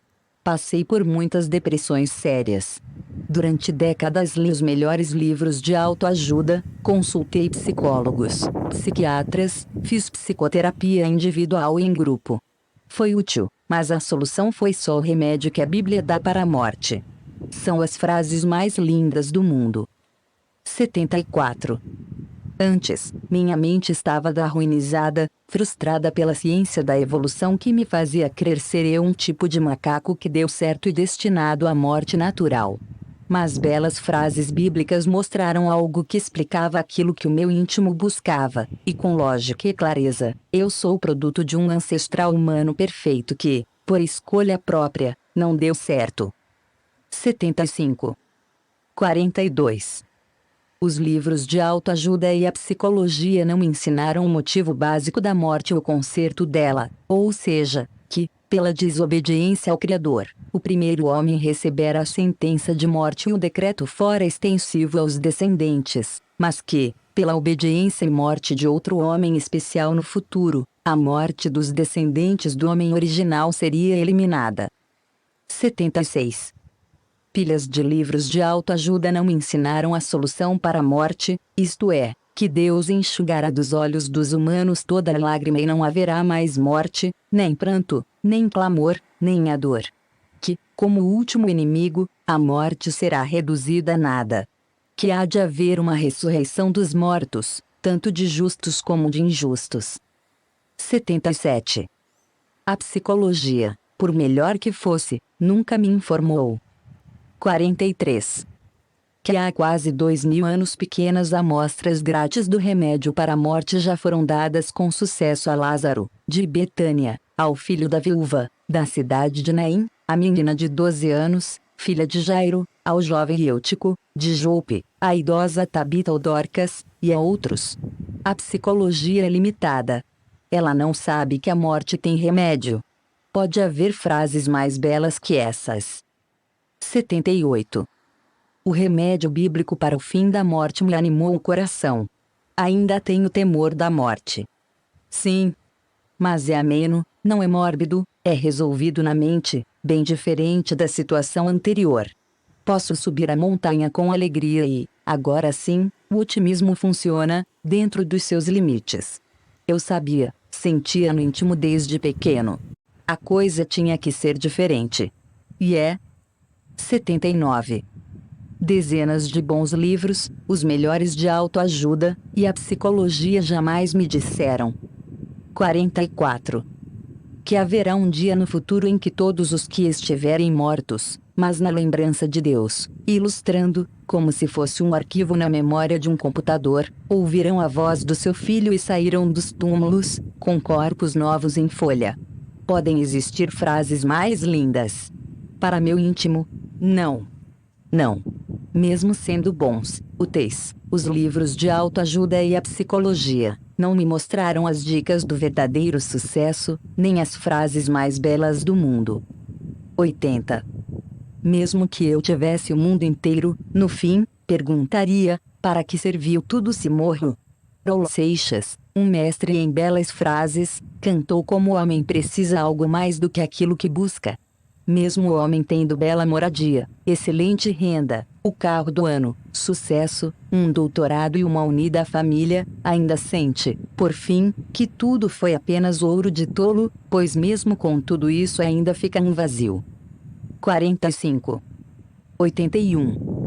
Passei por muitas depressões sérias. Durante décadas li os melhores livros de autoajuda, consultei psicólogos, psiquiatras, fiz psicoterapia individual e em grupo. Foi útil, mas a solução foi só o remédio que a Bíblia dá para a morte. São as frases mais lindas do mundo. 74. Antes, minha mente estava darwinizada, frustrada pela ciência da evolução que me fazia crer ser eu um tipo de macaco que deu certo e destinado à morte natural. Mas belas frases bíblicas mostraram algo que explicava aquilo que o meu íntimo buscava, e com lógica e clareza, eu sou o produto de um ancestral humano perfeito que, por escolha própria, não deu certo. 75. 42. Os livros de autoajuda e a psicologia não me ensinaram o motivo básico da morte e o conserto dela, ou seja, que, pela desobediência ao Criador, o primeiro homem recebera a sentença de morte e o decreto fora extensivo aos descendentes, mas que, pela obediência e morte de outro homem especial no futuro, a morte dos descendentes do homem original seria eliminada. 76. Pilhas de livros de autoajuda não me ensinaram a solução para a morte, isto é, que Deus enxugará dos olhos dos humanos toda lágrima e não haverá mais morte, nem pranto, nem clamor, nem a dor. Que, como último inimigo, a morte será reduzida a nada. Que há de haver uma ressurreição dos mortos, tanto de justos como de injustos. 77. A psicologia, por melhor que fosse, nunca me informou. 43. Que há quase 2000 anos pequenas amostras grátis do remédio para a morte já foram dadas com sucesso a Lázaro, de Betânia, ao filho da viúva, da cidade de Naim, a menina de 12 anos, filha de Jairo, ao jovem Eutico, de Jope, à idosa Tabita ou Dorcas, e a outros. A psicologia é limitada. Ela não sabe que a morte tem remédio. Pode haver frases mais belas que essas. 78. O remédio bíblico para o fim da morte me animou o coração. Ainda tenho temor da morte. Sim. Mas é ameno, não é mórbido, é resolvido na mente, bem diferente da situação anterior. Posso subir a montanha com alegria e, agora sim, o otimismo funciona, dentro dos seus limites. Eu sabia, sentia no íntimo desde pequeno. A coisa tinha que ser diferente. E é. 79. Dezenas de bons livros, os melhores de autoajuda, e a psicologia jamais me disseram. 44. Que haverá um dia no futuro em que todos os que estiverem mortos, mas na lembrança de Deus, ilustrando, como se fosse um arquivo na memória de um computador, ouvirão a voz do seu filho e saíram dos túmulos, com corpos novos em folha. Podem existir frases mais lindas. Para meu íntimo, não. Não. Mesmo sendo bons, úteis, os livros de autoajuda e a psicologia não me mostraram as dicas do verdadeiro sucesso, nem as frases mais belas do mundo. 80. Mesmo que eu tivesse o mundo inteiro, no fim, perguntaria, para que serviu tudo se morro? Raul Seixas, um mestre em belas frases, cantou como o homem precisa algo mais do que aquilo que busca. Mesmo o homem tendo bela moradia, excelente renda, o carro do ano, sucesso, um doutorado e uma unida família, ainda sente, por fim, que tudo foi apenas ouro de tolo, pois mesmo com tudo isso ainda fica um vazio. 45. 81.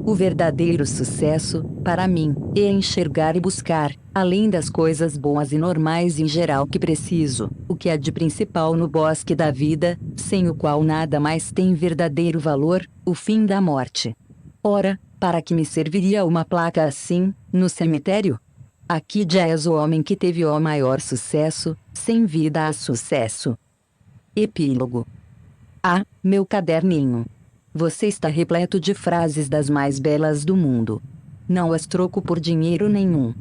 O verdadeiro sucesso, para mim, é enxergar e buscar, além das coisas boas e normais em geral que preciso, o que há de principal no bosque da vida, sem o qual nada mais tem verdadeiro valor, o fim da morte. Ora, para que me serviria uma placa assim, no cemitério? Aqui já és o homem que teve o maior sucesso, sem vida há sucesso. Epílogo. Ah, meu caderninho. Você está repleto de frases das mais belas do mundo. Não as troco por dinheiro nenhum.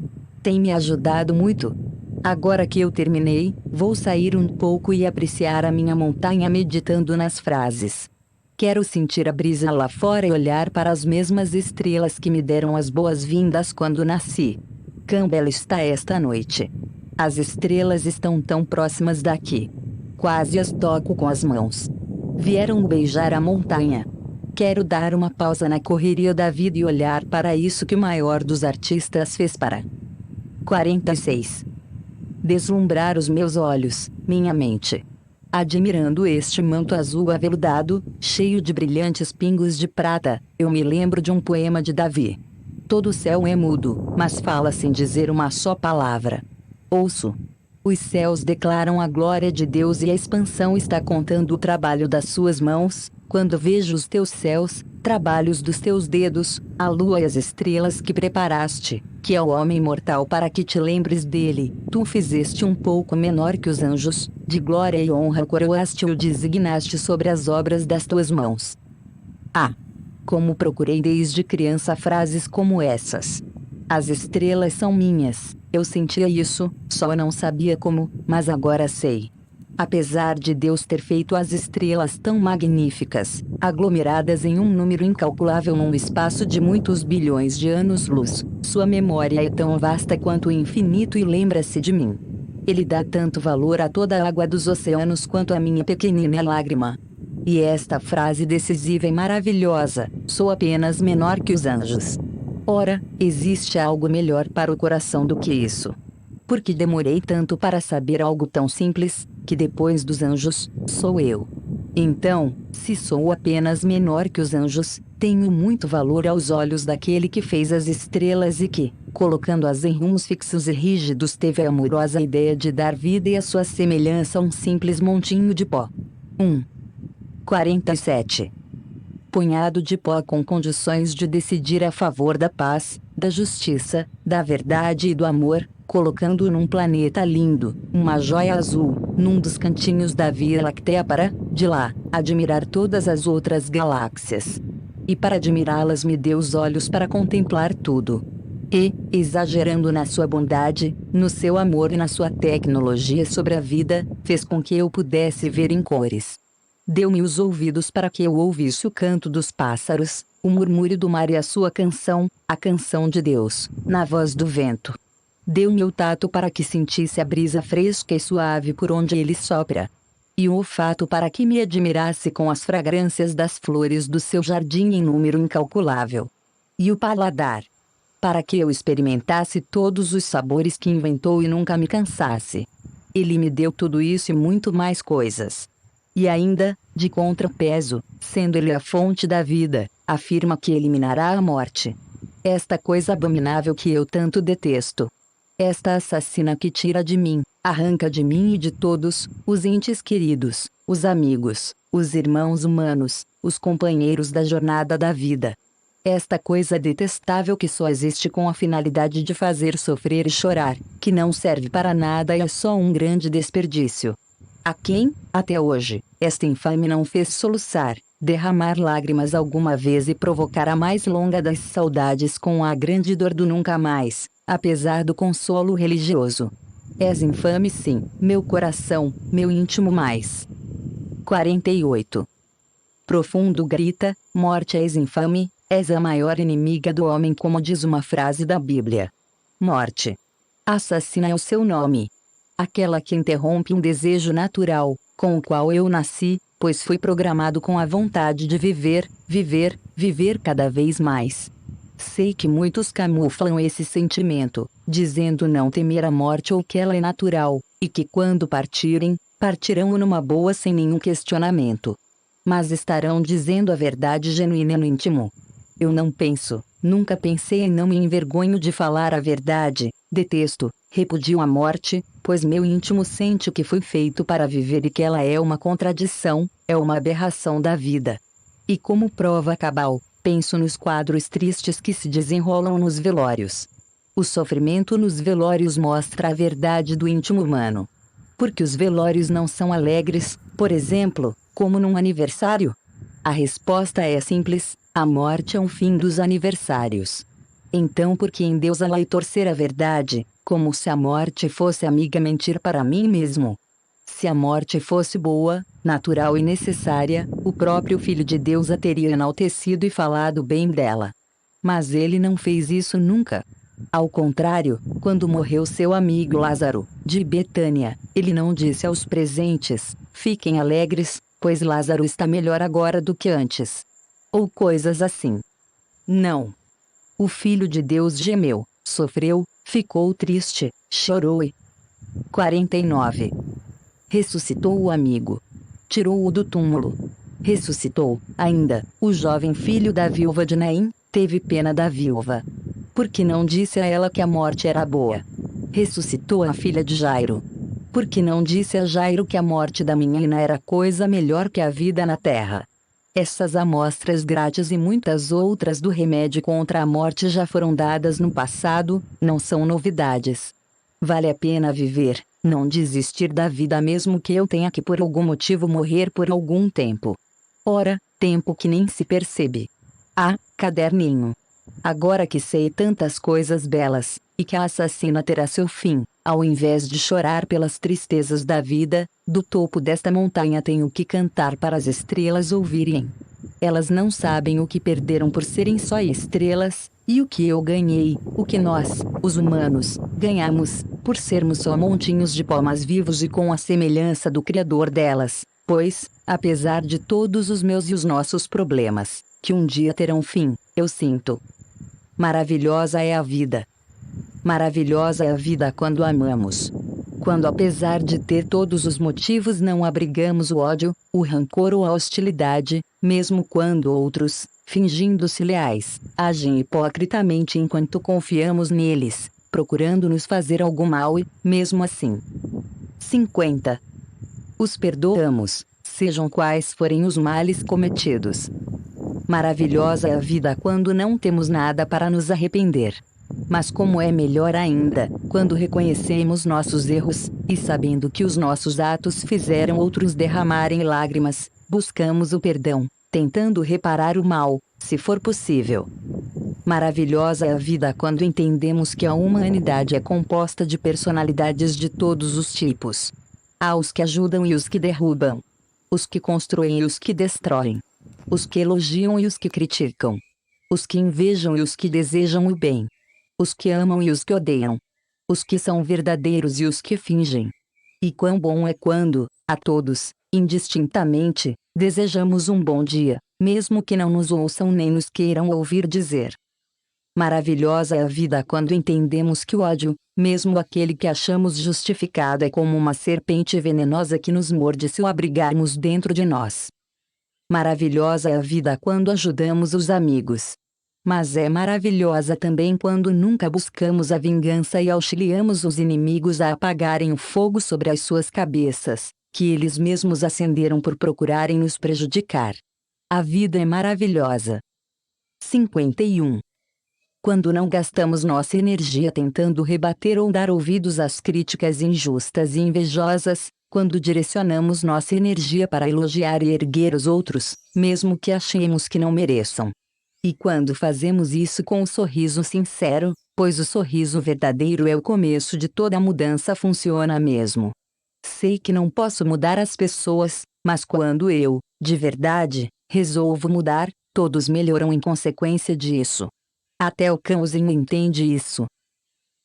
Tem me ajudado muito. Agora que eu terminei, vou sair um pouco e apreciar a minha montanha meditando nas frases. Quero sentir a brisa lá fora e olhar para as mesmas estrelas que me deram as boas-vindas quando nasci. Quão bela está esta noite. As estrelas estão tão próximas daqui. Quase as toco com as mãos. Vieram beijar a montanha. Quero dar uma pausa na correria da vida e olhar para isso que o maior dos artistas fez para 46. Deslumbrar os meus olhos, minha mente. Admirando este manto azul aveludado, cheio de brilhantes pingos de prata, eu me lembro de um poema de Davi. Todo o céu é mudo, mas fala sem dizer uma só palavra. Ouço. Os céus declaram a glória de Deus e a expansão está contando o trabalho das suas mãos. Quando vejo os teus céus, trabalhos dos teus dedos, a lua e as estrelas que preparaste, que é o homem mortal para que te lembres dele, tu o fizeste um pouco menor que os anjos, de glória e honra coroaste e o designaste sobre as obras das tuas mãos. Ah! Como procurei desde criança frases como essas. As estrelas são minhas, eu sentia isso, só não sabia como, mas agora sei. Apesar de Deus ter feito as estrelas tão magníficas, aglomeradas em um número incalculável num espaço de muitos bilhões de anos-luz, sua memória é tão vasta quanto o infinito e lembra-se de mim. Ele dá tanto valor a toda a água dos oceanos quanto a minha pequenina lágrima. E esta frase decisiva e maravilhosa, sou apenas menor que os anjos. Ora, existe algo melhor para o coração do que isso. Porque demorei tanto para saber algo tão simples, que depois dos anjos, sou eu. Então, se sou apenas menor que os anjos, tenho muito valor aos olhos daquele que fez as estrelas e que, colocando-as em rumos fixos e rígidos, teve a amorosa ideia de dar vida e a sua semelhança a um simples montinho de pó. 47. Punhado de pó com condições de decidir a favor da paz, da justiça, da verdade e do amor, colocando-o num planeta lindo, uma joia azul, num dos cantinhos da Via Láctea para, de lá, admirar todas as outras galáxias. E para admirá-las me deu os olhos para contemplar tudo. E, exagerando na sua bondade, no seu amor e na sua tecnologia sobre a vida, fez com que eu pudesse ver em cores. Deu-me os ouvidos para que eu ouvisse o canto dos pássaros, o murmúrio do mar e a sua canção, a canção de Deus, na voz do vento. Deu-me o tato para que sentisse a brisa fresca e suave por onde ele sopra. E o olfato para que me admirasse com as fragrâncias das flores do seu jardim em número incalculável. E o paladar, para que eu experimentasse todos os sabores que inventou e nunca me cansasse. Ele me deu tudo isso e muito mais coisas. E ainda, de contrapeso, sendo ele a fonte da vida, afirma que eliminará a morte. Esta coisa abominável que eu tanto detesto. Esta assassina que tira de mim, arranca de mim e de todos, os entes queridos, os amigos, os irmãos humanos, os companheiros da jornada da vida. Esta coisa detestável que só existe com a finalidade de fazer sofrer e chorar, que não serve para nada e é só um grande desperdício. A quem, até hoje, esta infame não fez soluçar, derramar lágrimas alguma vez e provocar a mais longa das saudades com a grande dor do nunca mais, apesar do consolo religioso. És infame sim, meu coração, meu íntimo mais. 48. Profundo grita, morte és infame, és a maior inimiga do homem como diz uma frase da Bíblia. Morte. Assassina é o seu nome. Aquela que interrompe um desejo natural, com o qual eu nasci, pois fui programado com a vontade de viver, viver, viver cada vez mais. Sei que muitos camuflam esse sentimento, dizendo não temer a morte ou que ela é natural, e que quando partirem, partirão numa boa sem nenhum questionamento. Mas estarão dizendo a verdade genuína no íntimo. Eu não penso, nunca pensei e não me envergonho de falar a verdade, detesto, repudio a morte, pois meu íntimo sente que fui feito para viver e que ela é uma contradição, é uma aberração da vida. E como prova cabal, penso nos quadros tristes que se desenrolam nos velórios. O sofrimento nos velórios mostra a verdade do íntimo humano. Porque os velórios não são alegres, por exemplo, como num aniversário? A resposta é simples: a morte é um fim dos aniversários. Então, por que endeusá-la e torcer a verdade, como se a morte fosse amiga mentir para mim mesmo? Se a morte fosse boa, natural e necessária, o próprio Filho de Deus a teria enaltecido e falado bem dela. Mas ele não fez isso nunca. Ao contrário, quando morreu seu amigo Lázaro, de Betânia, ele não disse aos presentes: fiquem alegres, pois Lázaro está melhor agora do que antes. Ou coisas assim. Não. O Filho de Deus gemeu, sofreu, ficou triste, chorou e... 49. Ressuscitou o amigo. Tirou-o do túmulo. Ressuscitou, ainda, o jovem filho da viúva de Naim, teve pena da viúva. Porque não disse a ela que a morte era boa. Ressuscitou a filha de Jairo. Porque não disse a Jairo que a morte da menina era coisa melhor que a vida na terra. Essas amostras grátis e muitas outras do remédio contra a morte já foram dadas no passado, não são novidades. Vale a pena viver, não desistir da vida mesmo que eu tenha que por algum motivo morrer por algum tempo. Ora, tempo que nem se percebe. Ah, caderninho. Agora que sei tantas coisas belas, e que a assassina terá seu fim, ao invés de chorar pelas tristezas da vida, do topo desta montanha tenho que cantar para as estrelas ouvirem. Elas não sabem o que perderam por serem só estrelas, e o que eu ganhei, o que nós, os humanos, ganhamos, por sermos só montinhos de pó mas vivos e com a semelhança do Criador delas, pois, apesar de todos os meus e os nossos problemas, que um dia terão fim, eu sinto. Maravilhosa é a vida. Maravilhosa é a vida quando amamos. Quando, apesar de ter todos os motivos, não abrigamos o ódio, o rancor ou a hostilidade, mesmo quando outros, fingindo-se leais, agem hipocritamente enquanto confiamos neles, procurando nos fazer algum mal e, mesmo assim. 50. Os perdoamos, sejam quais forem os males cometidos. Maravilhosa é a vida quando não temos nada para nos arrepender. Mas como é melhor ainda, quando reconhecemos nossos erros, e sabendo que os nossos atos fizeram outros derramarem lágrimas, buscamos o perdão, tentando reparar o mal, se for possível. Maravilhosa é a vida quando entendemos que a humanidade é composta de personalidades de todos os tipos. Há os que ajudam e os que derrubam. Os que constroem e os que destroem. Os que elogiam e os que criticam. Os que invejam e os que desejam o bem. Os que amam e os que odeiam. Os que são verdadeiros e os que fingem. E quão bom é quando, a todos, indistintamente, desejamos um bom dia, mesmo que não nos ouçam nem nos queiram ouvir dizer. Maravilhosa é a vida quando entendemos que o ódio, mesmo aquele que achamos justificado, é como uma serpente venenosa que nos morde se o abrigarmos dentro de nós. Maravilhosa é a vida quando ajudamos os amigos. Mas é maravilhosa também quando nunca buscamos a vingança e auxiliamos os inimigos a apagarem o fogo sobre as suas cabeças, que eles mesmos acenderam por procurarem nos prejudicar. A vida é maravilhosa. 51. Quando não gastamos nossa energia tentando rebater ou dar ouvidos às críticas injustas e invejosas, quando direcionamos nossa energia para elogiar e erguer os outros, mesmo que achemos que não mereçam. E quando fazemos isso com um sorriso sincero, pois o sorriso verdadeiro é o começo de toda mudança, funciona mesmo. Sei que não posso mudar as pessoas, mas quando eu, de verdade, resolvo mudar, todos melhoram em consequência disso. Até o cãozinho entende isso.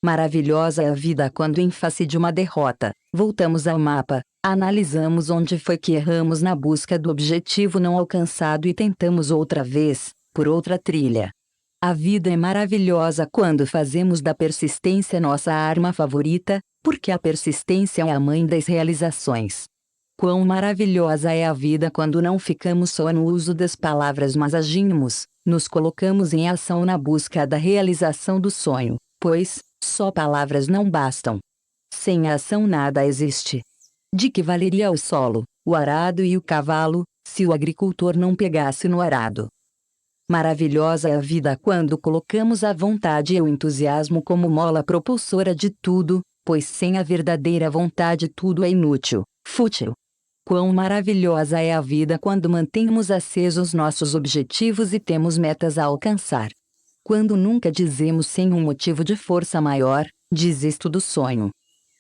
Maravilhosa é a vida quando, em face de uma derrota, voltamos ao mapa, Analisamos onde foi que erramos na busca do objetivo não alcançado e tentamos outra vez, por outra trilha. A vida é maravilhosa quando fazemos da persistência nossa arma favorita, porque a persistência é a mãe das realizações. Quão maravilhosa é a vida quando não ficamos só no uso das palavras, mas agimos, nos colocamos em ação na busca da realização do sonho, pois, só palavras não bastam. Sem ação nada existe. De que valeria o solo, o arado e o cavalo, se o agricultor não pegasse no arado? Maravilhosa é a vida quando colocamos a vontade e o entusiasmo como mola propulsora de tudo, pois sem a verdadeira vontade tudo é inútil, fútil. Quão maravilhosa é a vida quando mantemos acesos nossos objetivos e temos metas a alcançar. Quando nunca dizemos sem um motivo de força maior, desisto do sonho.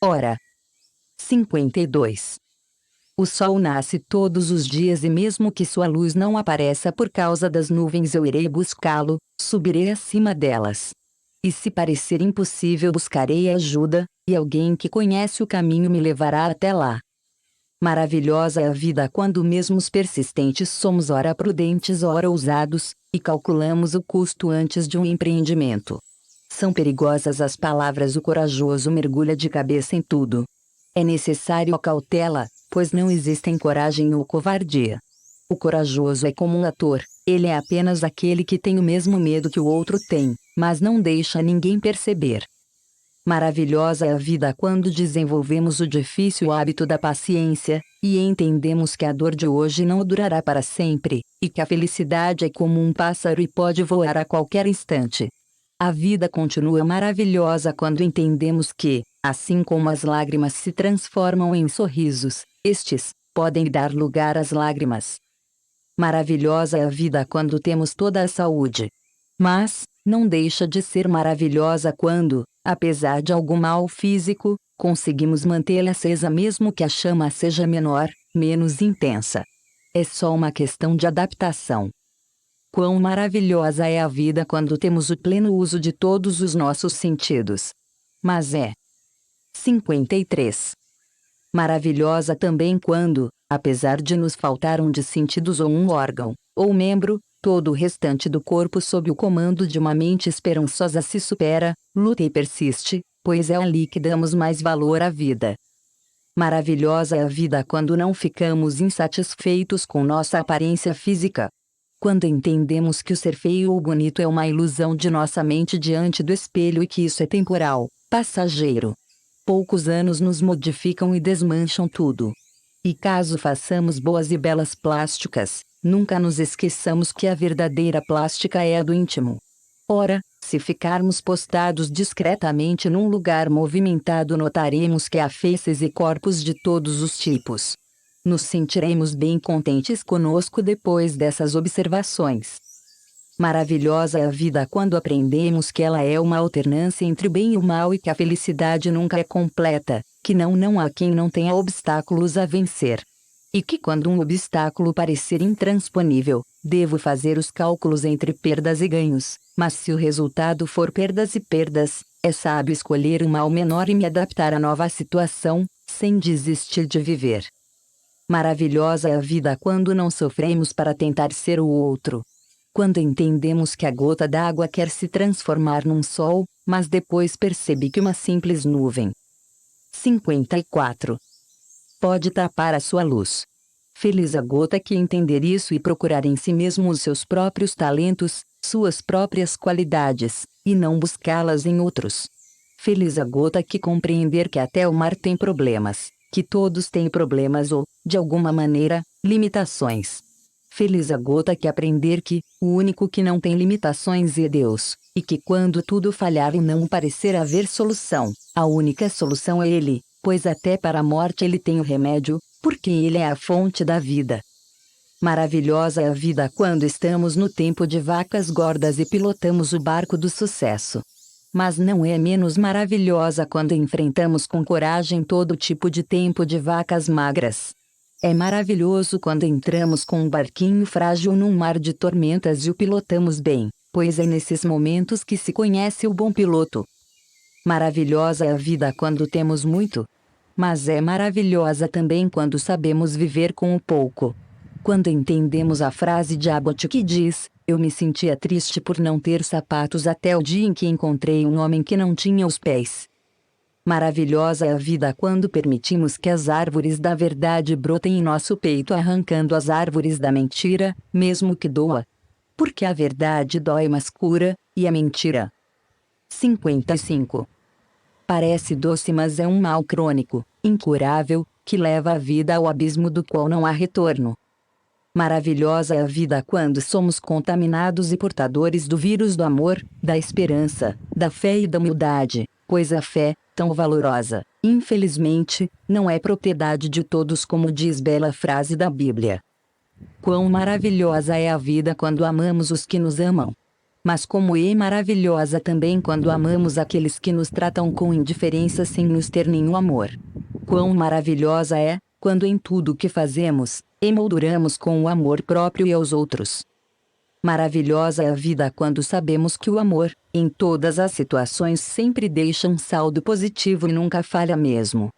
Ora. 52. O sol nasce todos os dias e mesmo que sua luz não apareça por causa das nuvens eu irei buscá-lo, subirei acima delas. E se parecer impossível buscarei ajuda, e alguém que conhece o caminho me levará até lá. Maravilhosa é a vida quando mesmo os persistentes somos ora prudentes ora ousados, e calculamos o custo antes de um empreendimento. São perigosas as palavras o corajoso mergulha de cabeça em tudo. É necessário a cautela, pois não existem coragem ou covardia. O corajoso é como um ator, ele é apenas aquele que tem o mesmo medo que o outro tem, mas não deixa ninguém perceber. Maravilhosa é a vida quando desenvolvemos o difícil hábito da paciência, e entendemos que a dor de hoje não durará para sempre, e que a felicidade é como um pássaro e pode voar a qualquer instante. A vida continua maravilhosa quando entendemos que, assim como as lágrimas se transformam em sorrisos, estes podem dar lugar às lágrimas. Maravilhosa é a vida quando temos toda a saúde. Mas, não deixa de ser maravilhosa quando, apesar de algum mal físico, conseguimos mantê-la acesa mesmo que a chama seja menor, menos intensa. É só uma questão de adaptação. Quão maravilhosa é a vida quando temos o pleno uso de todos os nossos sentidos. Mas é 53. Maravilhosa também quando, apesar de nos faltar um de sentidos ou um órgão, ou membro, todo o restante do corpo sob o comando de uma mente esperançosa se supera, luta e persiste, pois é ali que damos mais valor à vida. Maravilhosa é a vida quando não ficamos insatisfeitos com nossa aparência física. Quando entendemos que o ser feio ou bonito é uma ilusão de nossa mente diante do espelho e que isso é temporal, passageiro. Poucos anos nos modificam e desmancham tudo. E caso façamos boas e belas plásticas, nunca nos esqueçamos que a verdadeira plástica é a do íntimo. Ora, se ficarmos postados discretamente num lugar movimentado notaremos que há faces e corpos de todos os tipos. Nos sentiremos bem contentes conosco depois dessas observações. Maravilhosa é a vida quando aprendemos que ela é uma alternância entre o bem e o mal e que a felicidade nunca é completa, que não há quem não tenha obstáculos a vencer. E que quando um obstáculo parecer intransponível, devo fazer os cálculos entre perdas e ganhos, mas se o resultado for perdas e perdas, é sábio escolher o mal menor e me adaptar à nova situação, sem desistir de viver. Maravilhosa é a vida quando não sofremos para tentar ser o outro. Quando entendemos que a gota d'água quer se transformar num sol, mas depois percebe que uma simples nuvem. 54. Pode tapar a sua luz. Feliz a gota que entender isso e procurar em si mesmo os seus próprios talentos, suas próprias qualidades, e não buscá-las em outros. Feliz a gota que compreender que até o mar tem problemas, que todos têm problemas ou, de alguma maneira, limitações. Feliz a gota que aprender que, o único que não tem limitações é Deus, e que quando tudo falhar e não parecer haver solução, a única solução é Ele, pois até para a morte Ele tem o remédio, porque Ele é a fonte da vida. Maravilhosa é a vida quando estamos no tempo de vacas gordas e pilotamos o barco do sucesso. Mas não é menos maravilhosa quando enfrentamos com coragem todo tipo de tempo de vacas magras. É maravilhoso quando entramos com um barquinho frágil num mar de tormentas e o pilotamos bem, pois é nesses momentos que se conhece o bom piloto. Maravilhosa é a vida quando temos muito. mas é maravilhosa também quando sabemos viver com o pouco. Quando entendemos a frase de Abbott que diz: "Eu me sentia triste por não ter sapatos até o dia em que encontrei um homem que não tinha os pés." Maravilhosa é a vida quando permitimos que as árvores da verdade brotem em nosso peito, arrancando as árvores da mentira, mesmo que doa. Porque a verdade dói, mas cura, e a mentira. 55. Parece doce, mas é um mal crônico, incurável, que leva a vida ao abismo do qual não há retorno. Maravilhosa é a vida quando somos contaminados e portadores do vírus do amor, da esperança, da fé e da humildade, pois a fé, tão valorosa, infelizmente, não é propriedade de todos, como diz bela frase da Bíblia. Quão maravilhosa é a vida quando amamos os que nos amam. Mas como é maravilhosa também quando amamos aqueles que nos tratam com indiferença sem nos ter nenhum amor. Quão maravilhosa é, quando em tudo o que fazemos, emolduramos com o amor próprio e aos outros. Maravilhosa é a vida quando sabemos que o amor, em todas as situações, sempre deixa um saldo positivo e nunca falha mesmo.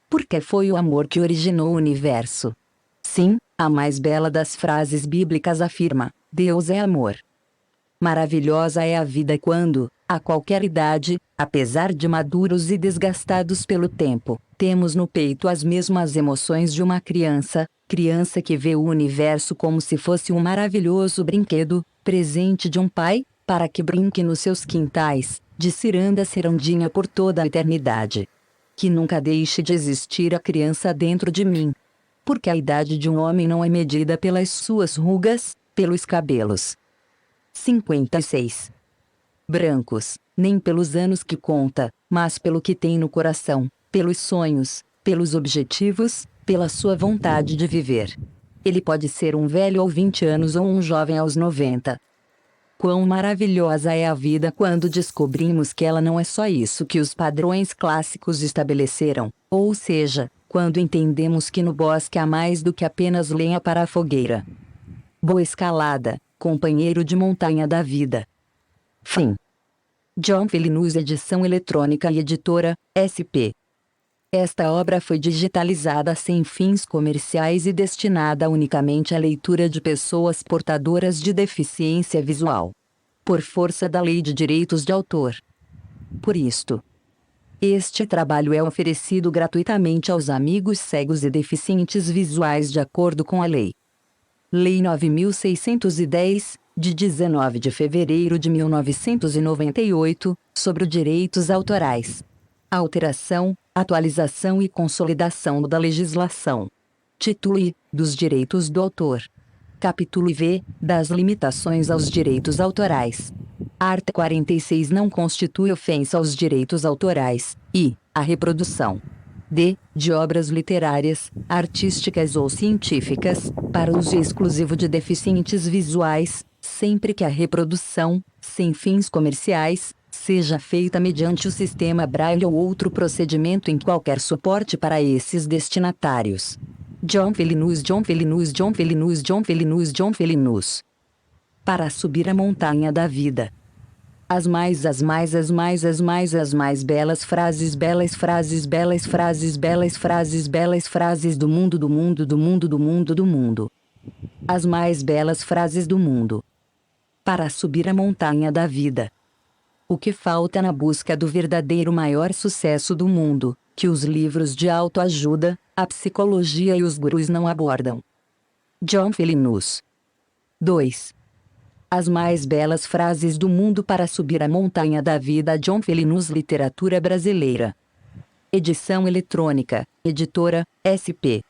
Porque foi o amor que originou o universo. Sim, a mais bela das frases bíblicas afirma: Deus é amor. Maravilhosa é a vida quando, a qualquer idade, apesar de maduros e desgastados pelo tempo, temos no peito as mesmas emoções de uma criança, criança que vê o universo como se fosse um maravilhoso brinquedo, presente de um pai, para que brinque nos seus quintais, de ciranda a cirandinha por toda a eternidade. Que nunca deixe de existir a criança dentro de mim. Porque a idade de um homem não é medida pelas suas rugas, pelos cabelos. 56. Brancos, nem pelos anos que conta, mas pelo que tem no coração, pelos sonhos, pelos objetivos, pela sua vontade de viver. Ele pode ser um velho aos 20 anos ou um jovem aos 90. Quão maravilhosa é a vida quando descobrimos que ela não é só isso que os padrões clássicos estabeleceram, ou seja, quando entendemos que no bosque há mais do que apenas lenha para a fogueira. Boa escalada, companheiro de montanha da vida. Fim. John Felinus, edição eletrônica e editora, SP. Esta obra foi digitalizada sem fins comerciais e destinada unicamente à leitura de pessoas portadoras de deficiência visual. Por força da Lei de Direitos de Autor. Por isto, este trabalho é oferecido gratuitamente aos amigos cegos e deficientes visuais de acordo com a Lei. Lei 9.610, de 19 de fevereiro de 1998, sobre direitos autorais. Alteração, atualização e consolidação da legislação. Título I, dos direitos do autor. Capítulo IV, das limitações aos direitos autorais. Art. 46 não constitui ofensa aos direitos autorais, e, a reprodução d. de obras literárias, artísticas ou científicas, para uso exclusivo de deficientes visuais, sempre que a reprodução, sem fins comerciais, seja feita mediante o sistema Braille ou outro procedimento em qualquer suporte para esses destinatários. John Felinus, John Felinus, John Felinus, John Felinus, John Felinus. Para subir a montanha da vida. As mais belas frases do mundo, do mundo, do mundo, do mundo, do mundo. As mais belas frases do mundo. Para subir a montanha da vida. O que falta na busca do verdadeiro maior sucesso do mundo, que os livros de autoajuda, a psicologia e os gurus não abordam. John Felinus. 2. As mais belas frases do mundo para subir a montanha da vida. John Felinus, Literatura Brasileira. Edição eletrônica, editora, SP.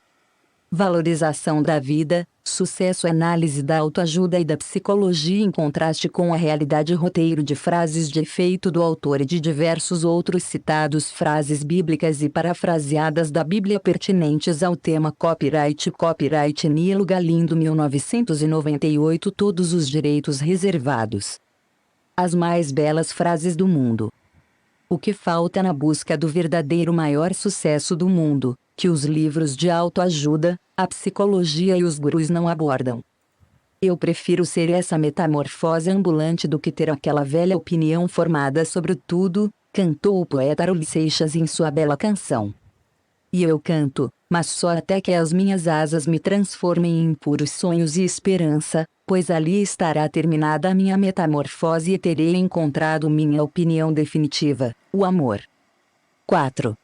Valorização da vida, sucesso, análise da autoajuda e da psicologia em contraste com a realidade. Roteiro de frases de efeito do autor e de diversos outros citados, frases bíblicas e parafraseadas da Bíblia pertinentes ao tema. Copyright Nilo Galindo 1998. Todos os direitos reservados. As mais belas frases do mundo. O que falta na busca do verdadeiro maior sucesso do mundo, que os livros de autoajuda, a psicologia e os gurus não abordam. Eu prefiro ser essa metamorfose ambulante do que ter aquela velha opinião formada sobre tudo, cantou o poeta Raul Seixas em sua bela canção. e eu canto, mas só até que as minhas asas me transformem em puros sonhos e esperança, pois ali estará terminada a minha metamorfose e terei encontrado minha opinião definitiva, o amor. 4.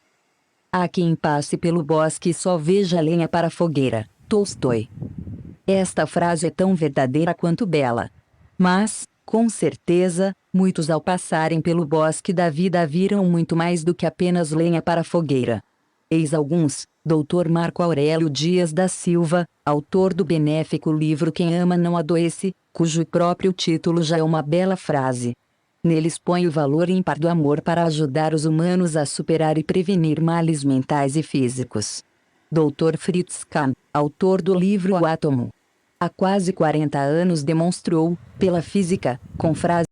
Há quem passe pelo bosque e só veja lenha para a fogueira. Tolstói. Esta frase é tão verdadeira quanto bela. Mas, com certeza, muitos ao passarem pelo bosque da vida viram muito mais do que apenas lenha para a fogueira. Eis alguns: Dr. Marco Aurélio Dias da Silva, autor do benéfico livro Quem Ama Não Adoece, cujo próprio título já é uma bela frase. Nele expõe o valor ímpar do amor para ajudar os humanos a superar e prevenir males mentais e físicos. Dr. Fritz Kahn, autor do livro O Átomo, há quase 40 anos demonstrou, pela física, com frases